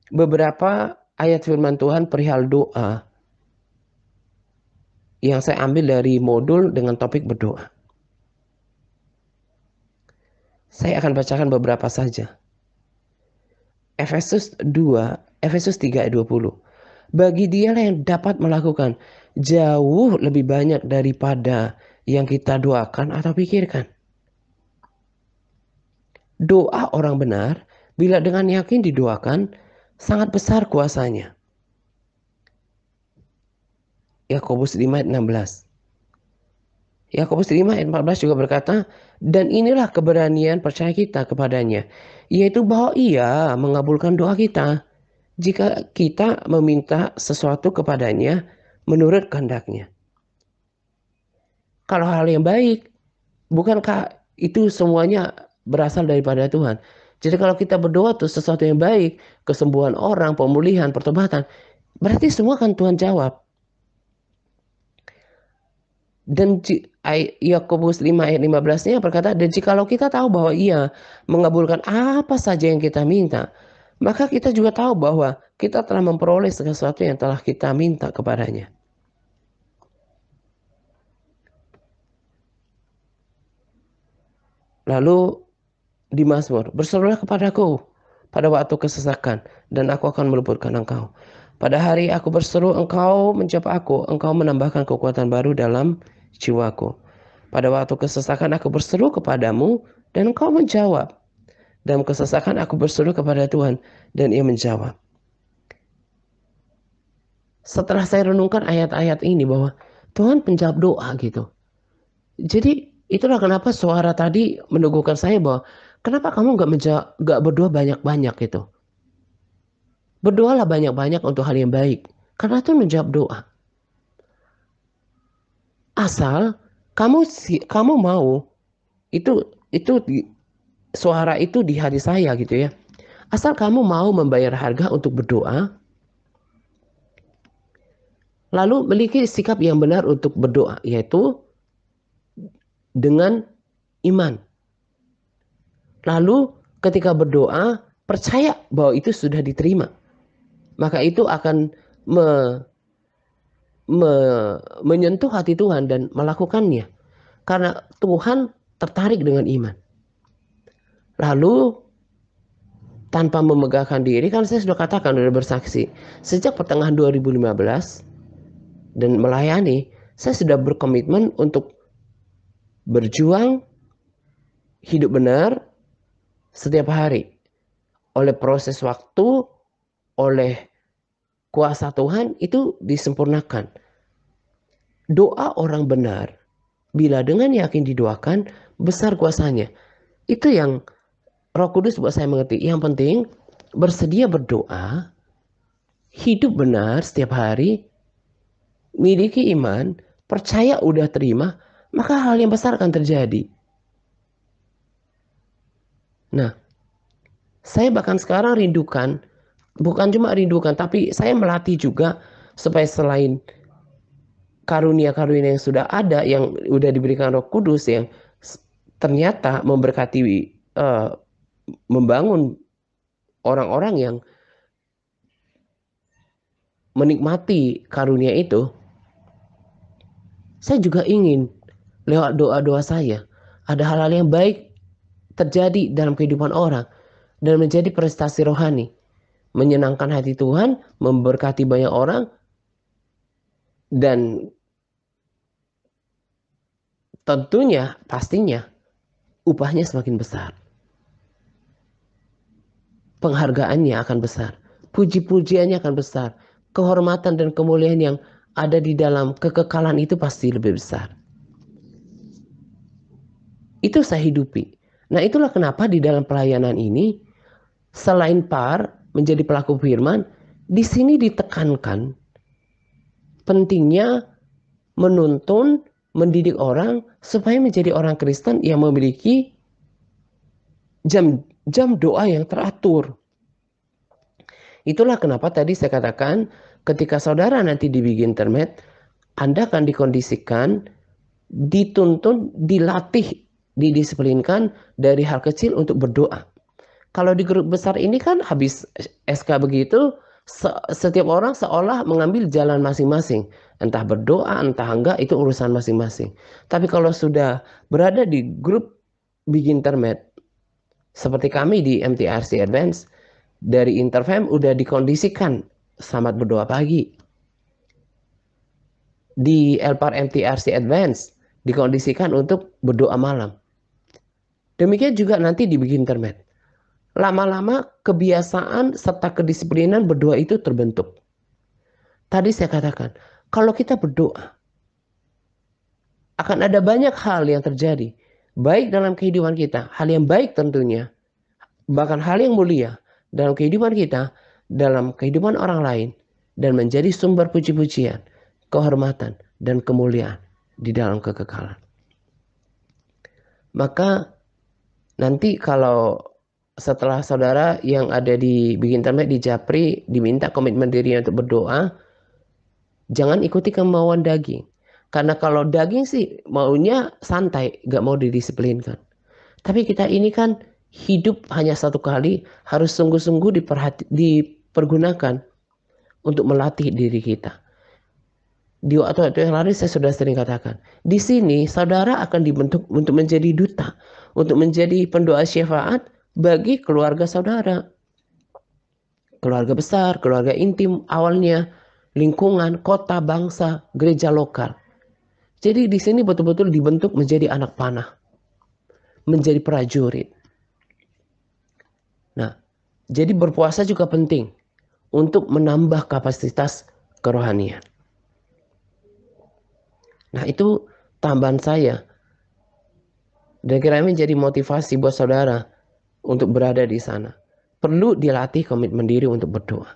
Speaker 1: beberapa ayat firman Tuhan perihal doa yang saya ambil dari modul dengan topik berdoa. Saya akan bacakan beberapa saja. Efesus 3 ayat 20. Bagi dialah yang dapat melakukan jauh lebih banyak daripada yang kita doakan atau pikirkan. Doa orang benar, bila dengan yakin didoakan, sangat besar kuasanya. Yakobus 5 ayat 16. Yakobus 5 ayat 14 juga berkata, dan inilah keberanian percaya kita kepadanya, yaitu bahwa ia mengabulkan doa kita jika kita meminta sesuatu kepadanya menurut kehendaknya. Kalau hal yang baik, bukankah itu semuanya berasal daripada Tuhan? Jadi kalau kita berdoa tuh sesuatu yang baik, kesembuhan orang, pemulihan, pertobatan, berarti semua kan Tuhan jawab. Dan Yakobus 5 ayat 15-nya berkata, dan jikalau kita tahu bahwa ia mengabulkan apa saja yang kita minta, maka kita juga tahu bahwa kita telah memperoleh sesuatu yang telah kita minta kepadanya. Lalu di Mazmur, berserulah kepadaku pada waktu kesesakan, dan aku akan meluputkan engkau. Pada hari aku berseru, engkau menjawab aku, engkau menambahkan kekuatan baru dalam jiwaku. Pada waktu kesesakan aku berseru kepadamu, dan engkau menjawab. Dalam kesesakan aku berseru kepada Tuhan dan Ia menjawab. Setelah saya renungkan ayat-ayat ini bahwa Tuhan penjawab doa gitu. Jadi itulah kenapa suara tadi meneguhkan saya bahwa kenapa kamu nggak berdoa banyak-banyak gitu. Berdoalah banyak-banyak untuk hal yang baik. Karena Tuhan menjawab doa. Asal kamu mau itu suara itu di hati saya gitu ya. Asal kamu mau membayar harga untuk berdoa, lalu memiliki sikap yang benar untuk berdoa, yaitu dengan iman. Lalu ketika berdoa, percaya bahwa itu sudah diterima. Maka itu akan menyentuh hati Tuhan dan melakukannya. Karena Tuhan tertarik dengan iman. Lalu tanpa memegahkan diri, kan saya sudah katakan, sudah bersaksi. Sejak pertengahan 2015 dan melayani, saya sudah berkomitmen untuk berjuang hidup benar setiap hari. Oleh proses waktu, oleh kuasa Tuhan itu disempurnakan. Doa orang benar, bila dengan yakin didoakan, besar kuasanya. Itu yang Roh Kudus buat saya mengerti. Yang penting bersedia berdoa, hidup benar setiap hari, miliki iman, percaya udah terima, maka hal yang besar akan terjadi. Nah, saya bahkan sekarang rindukan, bukan cuma rindukan, tapi saya melatih juga supaya selain karunia-karunia yang sudah ada, yang sudah diberikan Roh Kudus, yang ternyata memberkati, membangun orang-orang yang menikmati karunia itu, saya juga ingin lewat doa-doa saya ada hal-hal yang baik terjadi dalam kehidupan orang dan menjadi prestasi rohani, menyenangkan hati Tuhan, memberkati banyak orang, dan tentunya pastinya upahnya semakin besar. Penghargaannya akan besar, puji-pujiannya akan besar, kehormatan dan kemuliaan yang ada di dalam kekekalan itu pasti lebih besar. Itu saya hidupi. Nah, itulah kenapa di dalam pelayanan ini, selain menjadi pelaku firman, di sini ditekankan pentingnya menuntun, mendidik orang supaya menjadi orang Kristen yang memiliki jam doa yang teratur. Itulah kenapa tadi saya katakan ketika saudara nanti di Big Internet, Anda akan dikondisikan, dituntun, dilatih, didisiplinkan dari hal kecil untuk berdoa. Kalau di grup besar ini kan habis SK begitu, setiap orang seolah mengambil jalan masing-masing. Entah berdoa, entah enggak, itu urusan masing-masing. Tapi kalau sudah berada di grup Big Internet, seperti kami di MTRC Advance, dari Interfam udah dikondisikan selamat berdoa pagi. Di Elpar MTRC Advance dikondisikan untuk berdoa malam. Demikian juga nanti di Big Internet. Lama-lama kebiasaan serta kedisiplinan berdoa itu terbentuk. Tadi saya katakan, kalau kita berdoa, akan ada banyak hal yang terjadi. Baik dalam kehidupan kita, hal yang baik tentunya. Bahkan hal yang mulia dalam kehidupan kita, dalam kehidupan orang lain. Dan menjadi sumber puji-pujian, kehormatan, dan kemuliaan di dalam kekekalan. Maka nanti kalau setelah saudara yang ada di Big Internet di Japri diminta komitmen diri untuk berdoa, jangan ikuti kemauan daging. Karena kalau daging sih maunya santai, gak mau didisiplinkan. Tapi kita ini kan hidup hanya satu kali, harus sungguh-sungguh dipergunakan untuk melatih diri kita. Di waktu-waktu yang lalu saya sudah sering katakan, di sini saudara akan dibentuk untuk menjadi duta, untuk menjadi pendoa syafaat bagi keluarga saudara. Keluarga besar, keluarga intim awalnya, lingkungan, kota, bangsa, gereja lokal. Jadi di sini betul-betul dibentuk menjadi anak panah, menjadi prajurit. Jadi berpuasa juga penting untuk menambah kapasitas kerohanian. Nah, itu tambahan saya. Dan kiranya menjadi motivasi buat saudara untuk berada di sana. Perlu dilatih komitmen diri untuk berdoa.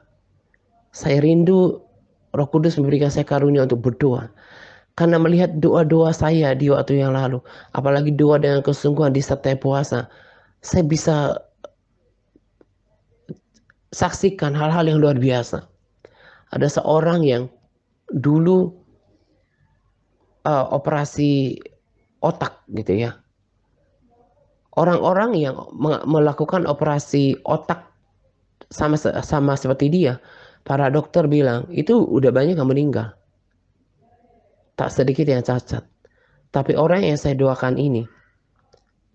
Speaker 1: Saya rindu Roh Kudus memberikan saya karunia untuk berdoa. Karena melihat doa-doa saya di waktu yang lalu, apalagi doa dengan kesungguhan di setiap puasa, saya bisa saksikan hal-hal yang luar biasa. Ada seorang yang dulu operasi otak gitu ya. Orang-orang yang melakukan operasi otak sama seperti dia, para dokter bilang itu udah banyak yang meninggal, tak sedikit yang cacat. Tapi orang yang saya doakan ini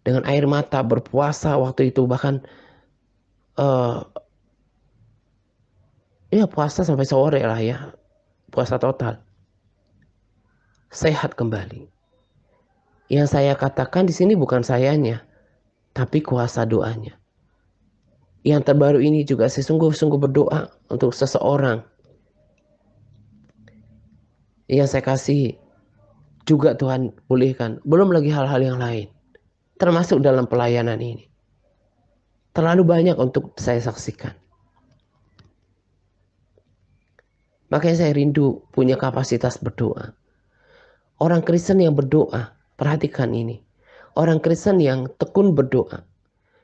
Speaker 1: dengan air mata berpuasa waktu itu, bahkan uh, ya puasa sampai sore lah ya, puasa total, sehat kembali. Yang saya katakan di sini bukan sayanya, tapi kuasa doanya. Yang terbaru ini juga saya sungguh-sungguh berdoa untuk seseorang yang saya kasih, juga Tuhan pulihkan. Belum lagi hal-hal yang lain, termasuk dalam pelayanan ini. Terlalu banyak untuk saya saksikan. Makanya saya rindu punya kapasitas berdoa. Orang Kristen yang berdoa, perhatikan ini. Orang Kristen yang tekun berdoa,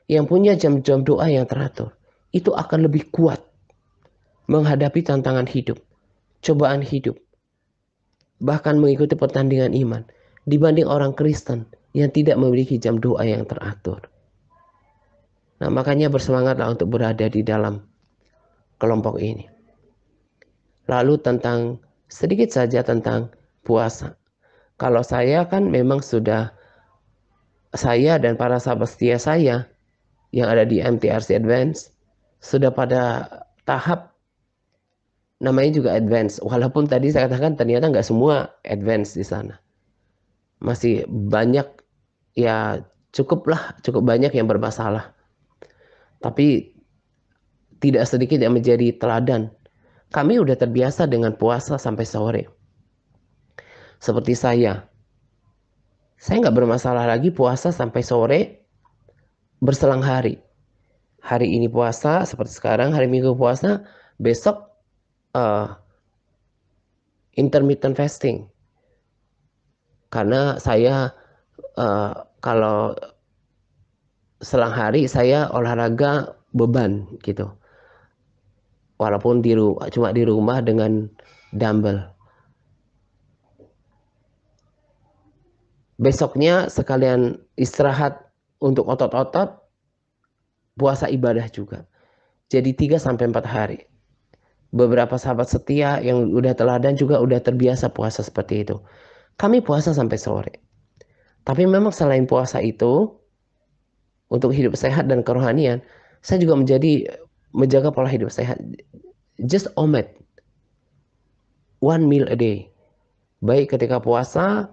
Speaker 1: yang punya jam-jam doa yang teratur, itu akan lebih kuat menghadapi tantangan hidup, cobaan hidup, bahkan mengikuti pertandingan iman, dibanding orang Kristen yang tidak memiliki jam doa yang teratur. Nah, makanya bersemangatlah untuk berada di dalam kelompok ini. Lalu sedikit saja tentang puasa. Kalau saya kan memang saya dan para sahabat setia saya yang ada di MTRC Advance sudah pada tahap namanya juga advance. Walaupun tadi saya katakan ternyata nggak semua advance di sana. Masih banyak, ya cukup banyak yang bermasalah. Tapi tidak sedikit yang menjadi teladan. Kami udah terbiasa dengan puasa sampai sore. Seperti saya nggak bermasalah lagi puasa sampai sore berselang hari. Hari ini puasa seperti sekarang, hari Minggu puasa, besok intermittent fasting. Karena saya kalau selang hari saya olahraga beban gitu. Walaupun cuma di rumah dengan dumbbell. Besoknya sekalian istirahat untuk otot-otot, puasa ibadah juga. Jadi 3-4 hari. Beberapa sahabat setia yang udah teladan juga udah terbiasa puasa seperti itu. Kami puasa sampai sore. Tapi memang selain puasa itu, untuk hidup sehat dan kerohanian, saya juga menjaga pola hidup sehat. Just omit 1 meal a day. Baik ketika puasa,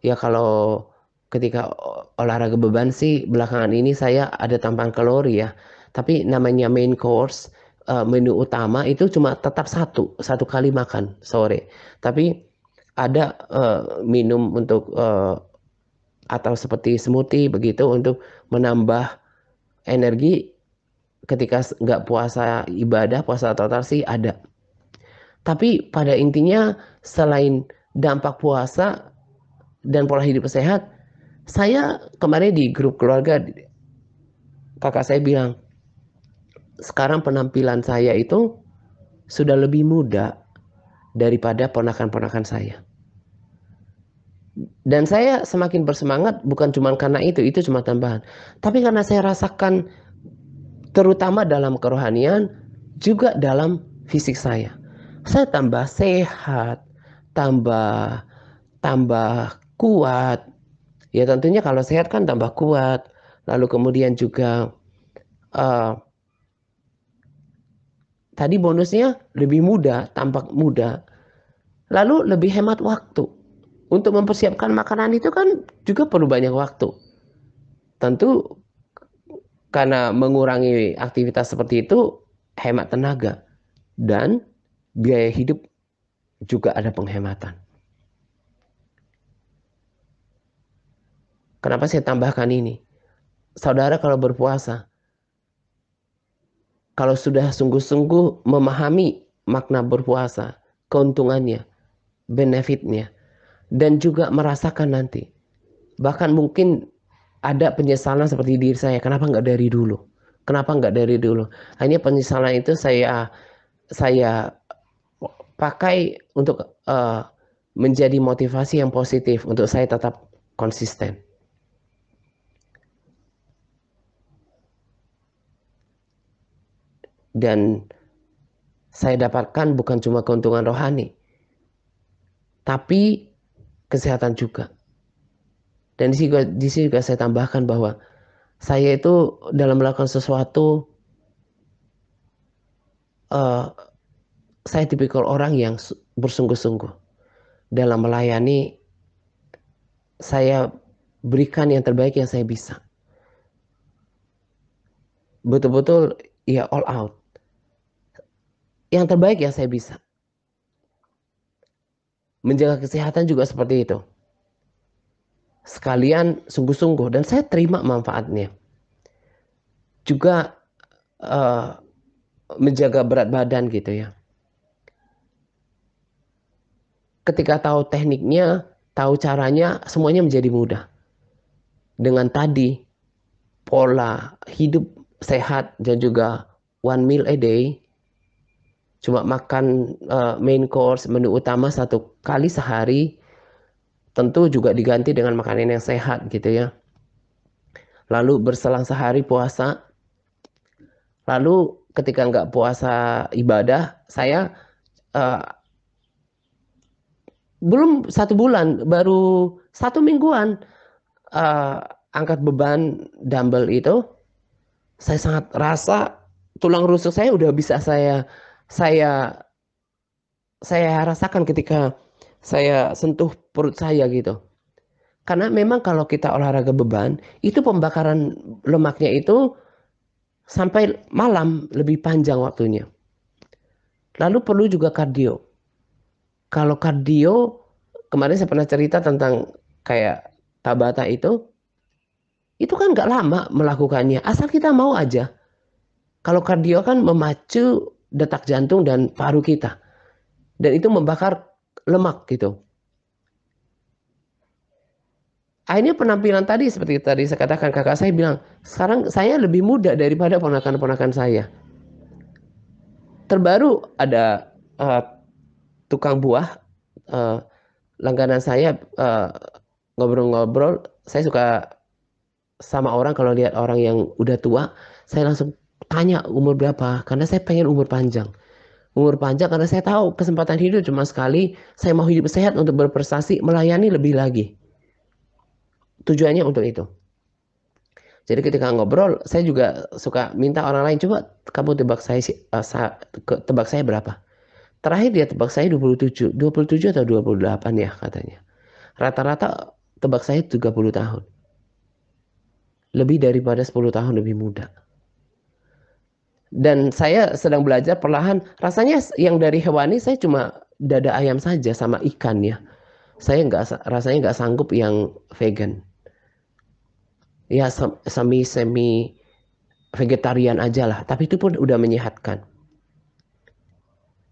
Speaker 1: ya kalau ketika olahraga beban sih belakangan ini saya ada tambahan kalori ya. Tapi namanya main course, menu utama itu cuma tetap satu kali makan sore. Tapi ada minum untuk atau seperti smoothie begitu untuk menambah energi ketika nggak puasa ibadah, puasa total sih ada. Tapi pada intinya selain dampak puasa dan pola hidup sehat, saya kemarin di grup keluarga, kakak saya bilang, sekarang penampilan saya itu sudah lebih muda daripada ponakan-ponakan saya. Dan saya semakin bersemangat bukan cuma karena itu cuma tambahan. Tapi karena saya rasakan terutama dalam kerohanian, juga dalam fisik saya. Saya tambah sehat, tambah kuat. Ya tentunya kalau sehat kan tambah kuat. Lalu kemudian juga tadi bonusnya lebih muda, tampak muda. Lalu lebih hemat waktu. Untuk mempersiapkan makanan itu kan juga perlu banyak waktu. Tentu Karena mengurangi aktivitas seperti itu hemat tenaga dan biaya hidup juga ada penghematan. Kenapa saya tambahkan ini? Saudara kalau berpuasa, kalau sudah sungguh-sungguh memahami makna berpuasa, keuntungannya, benefitnya, dan juga merasakan nanti. Bahkan mungkin ada penyesalan seperti diri saya, kenapa nggak dari dulu? Kenapa nggak dari dulu? Hanya penyesalan itu saya pakai untuk menjadi motivasi yang positif untuk saya tetap konsisten. Dan saya dapatkan bukan cuma keuntungan rohani, tapi kesehatan juga. Dan di sini juga saya tambahkan bahwa saya itu dalam melakukan sesuatu, saya tipikal orang yang bersungguh-sungguh dalam melayani. Saya berikan yang terbaik yang saya bisa. Betul-betul ya all out. Yang terbaik yang saya bisa. Menjaga kesehatan juga seperti itu. Sekalian sungguh-sungguh dan saya terima manfaatnya. Juga menjaga berat badan gitu ya. Ketika tahu tekniknya, tahu caranya, semuanya menjadi mudah. Dengan tadi pola hidup sehat dan juga one meal a day, cuma makan main course, menu utama 1 kali sehari, tentu juga diganti dengan makanan yang sehat gitu ya. Lalu berselang sehari puasa. Lalu ketika nggak puasa ibadah, saya belum 1 bulan, baru 1 mingguan angkat beban dumbbell itu, saya sangat rasa tulang rusuk saya udah bisa saya rasakan ketika saya sentuh perut saya gitu. Karena memang kalau kita olahraga beban, itu pembakaran lemaknya itu sampai malam lebih panjang waktunya. Lalu perlu juga kardio. Kalau kardio, kemarin saya pernah cerita tentang kayak Tabata itu kan nggak lama melakukannya, asal kita mau aja. Kalau kardio kan memacu detak jantung dan paru kita. Dan itu membakar lemak gitu. Akhirnya penampilan tadi seperti tadi saya katakan, kakak saya bilang, sekarang saya lebih muda daripada ponakan-ponakan saya. Terbaru ada tukang buah, langganan saya, ngobrol-ngobrol. Saya suka sama orang kalau lihat orang yang udah tua, saya langsung tanya umur berapa, karena saya pengen umur panjang. Umur panjang karena saya tahu kesempatan hidup cuma sekali, saya mau hidup sehat untuk berprestasi, melayani lebih lagi. Tujuannya untuk itu. Jadi ketika ngobrol, saya juga suka minta orang lain, coba kamu tebak saya berapa. Terakhir dia tebak saya 27 atau 28 ya katanya. Rata-rata tebak saya 30 tahun. Lebih daripada 10 tahun lebih muda. Dan saya sedang belajar perlahan, rasanya yang dari hewani saya cuma dada ayam saja sama ikan ya. Saya rasanya nggak sanggup yang vegan. Ya semi vegetarian aja lah, tapi itu pun udah menyehatkan.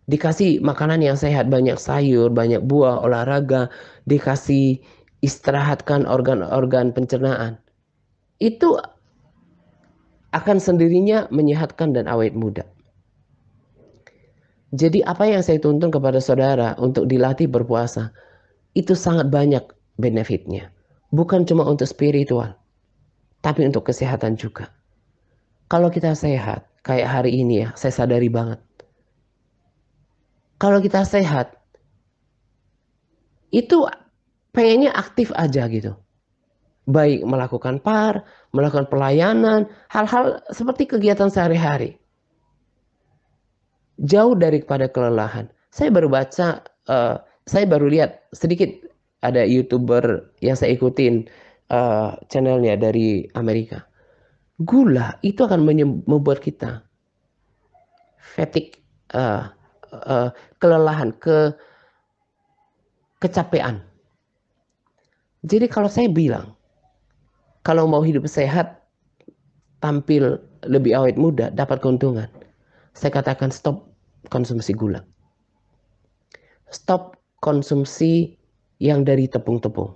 Speaker 1: Dikasih makanan yang sehat, banyak sayur, banyak buah, olahraga, dikasih istirahatkan organ-organ pencernaan. Itu akan sendirinya menyehatkan dan awet muda. Jadi apa yang saya tuntun kepada saudara untuk dilatih berpuasa, itu sangat banyak benefitnya. Bukan cuma untuk spiritual, tapi untuk kesehatan juga. Kalau kita sehat, kayak hari ini ya, saya sadari banget. Kalau kita sehat, itu pengennya aktif aja gitu. Baik melakukan melakukan pelayanan, hal-hal seperti kegiatan sehari-hari. Jauh daripada kelelahan. Saya baru lihat sedikit, ada YouTuber yang saya ikutin channelnya dari Amerika. Gula itu akan membuat kita fatigue, kelelahan, kecapean. Jadi kalau saya bilang, kalau mau hidup sehat, tampil lebih awet muda, dapat keuntungan, saya katakan stop konsumsi gula. Stop konsumsi yang dari tepung-tepung.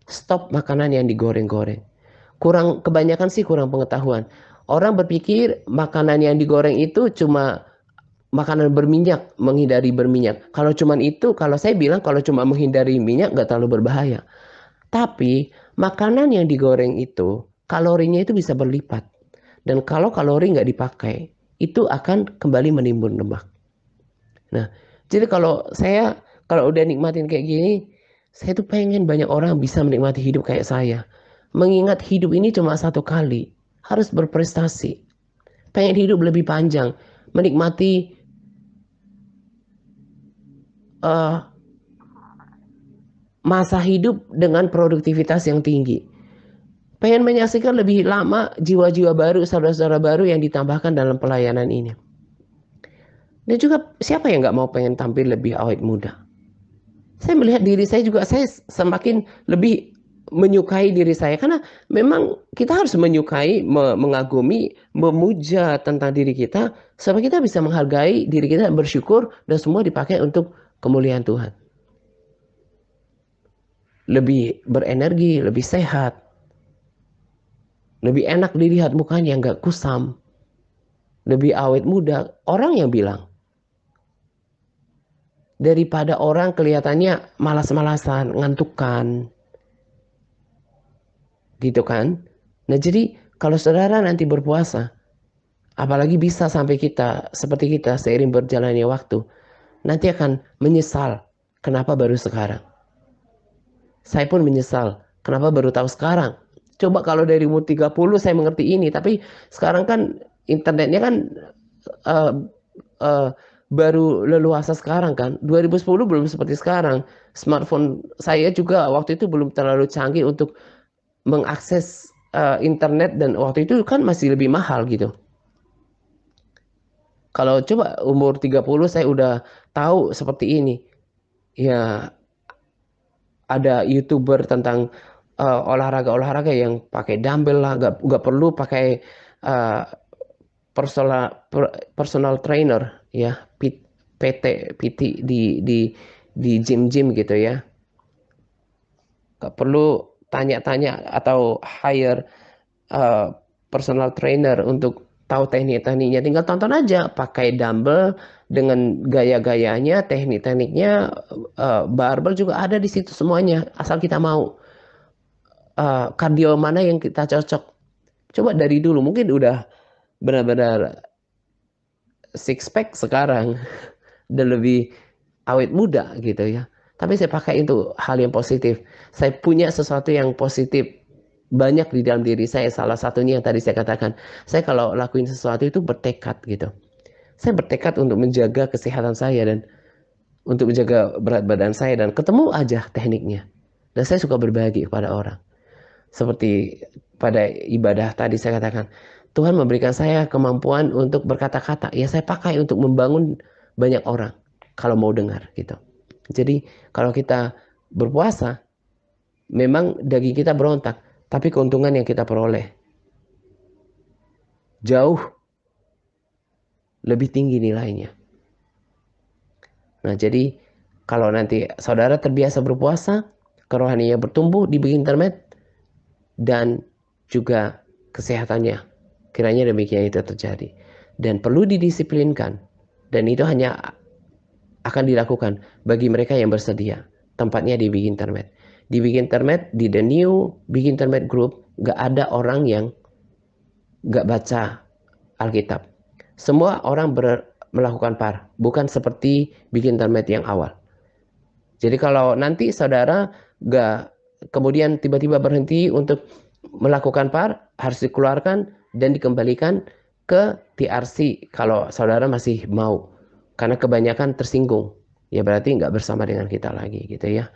Speaker 1: Stop makanan yang digoreng-goreng. Kebanyakan sih kurang pengetahuan. Orang berpikir makanan yang digoreng itu cuma makanan berminyak, menghindari berminyak. Kalau cuman itu, kalau saya bilang kalau cuma menghindari minyak nggak terlalu berbahaya. Tapi makanan yang digoreng itu kalorinya itu bisa berlipat. Dan kalau kalori nggak dipakai, itu akan kembali menimbun lemak. Nah, jadi kalau udah nikmatin kayak gini, saya tuh pengen banyak orang bisa menikmati hidup kayak saya. Mengingat hidup ini cuma satu kali, harus berprestasi. Pengen hidup lebih panjang, menikmati uh, masa hidup dengan produktivitas yang tinggi. Pengen menyaksikan lebih lama jiwa-jiwa baru, saudara-saudara baru yang ditambahkan dalam pelayanan ini. Dan juga siapa yang nggak mau pengen tampil lebih awet muda? Saya melihat diri saya juga, saya semakin lebih menyukai diri saya. Karena memang kita harus menyukai, mengagumi, memuja tentang diri kita. Supaya kita bisa menghargai diri kita, bersyukur, dan semua dipakai untuk kemuliaan Tuhan. Lebih berenergi, lebih sehat. Lebih enak dilihat mukanya, nggak kusam. Lebih awet muda. Orang yang bilang. Daripada orang kelihatannya malas-malasan, ngantukan. Gitu kan. Nah jadi kalau saudara nanti berpuasa, apalagi bisa sampai seperti kita seiring berjalannya waktu, nanti akan menyesal kenapa baru sekarang. Saya pun menyesal kenapa baru tahu sekarang. Coba kalau dari umur 30 saya mengerti ini, tapi sekarang kan internetnya kan uh, uh, baru leluasa sekarang kan. 2010 belum seperti sekarang. Smartphone saya juga waktu itu belum terlalu canggih untuk mengakses internet, dan waktu itu kan masih lebih mahal gitu. Kalau coba umur 30 saya udah tahu seperti ini. Ya ada YouTuber tentang olahraga-olahraga yang pakai dumbbell lah, nggak perlu pakai uh, personal trainer ya, PT di gym-gym gitu ya. Nggak perlu tanya-tanya atau hire personal trainer untuk tahu teknik-tekniknya. Tinggal tonton aja, pakai dumbbell dengan gaya-gayanya, teknik-tekniknya, barbell juga ada di situ semuanya. Asal kita mau kardio mana yang kita cocok. Coba dari dulu, mungkin udah benar-benar six pack sekarang dan lebih awet muda gitu ya. Tapi saya pakai itu hal yang positif. Saya punya sesuatu yang positif banyak di dalam diri saya. Salah satunya yang tadi saya katakan, saya kalau lakuin sesuatu itu bertekad gitu. Saya bertekad untuk menjaga kesehatan saya dan untuk menjaga berat badan saya, dan ketemu aja tekniknya. Dan saya suka berbagi kepada orang. Seperti pada ibadah tadi saya katakan, Tuhan memberikan saya kemampuan untuk berkata-kata. Ya saya pakai untuk membangun banyak orang kalau mau dengar gitu. Jadi kalau kita berpuasa, memang daging kita berontak, tapi keuntungan yang kita peroleh jauh lebih tinggi nilainya. Nah jadi kalau nanti saudara terbiasa berpuasa, kerohaniannya bertumbuh di bidang internet, dan juga kesehatannya, kiranya demikian itu terjadi. Dan perlu didisiplinkan, dan itu hanya akan dilakukan bagi mereka yang bersedia. Tempatnya di Big Internet. Di Big Internet, di The New Big Internet Group, gak ada orang yang gak baca Alkitab. Semua orang melakukan par, bukan seperti Big Internet yang awal. Jadi kalau nanti saudara gak kemudian tiba-tiba berhenti untuk melakukan par, harus dikeluarkan dan dikembalikan ke TRC kalau saudara masih mau. Karena kebanyakan tersinggung, ya berarti nggak bersama dengan kita lagi gitu ya.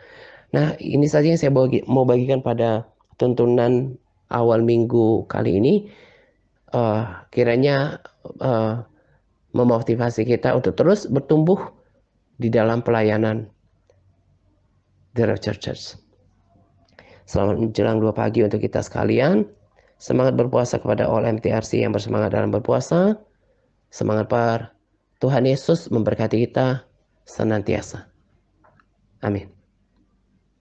Speaker 1: Nah ini saja yang saya mau bagikan pada tuntunan awal minggu kali ini kiranya memotivasi kita untuk terus bertumbuh di dalam pelayanan The Rapture Church. Selamat menjelang 2 pagi untuk kita sekalian. Semangat berpuasa kepada all MTRC yang bersemangat dalam berpuasa. Semangat Tuhan Yesus memberkati kita senantiasa. Amin.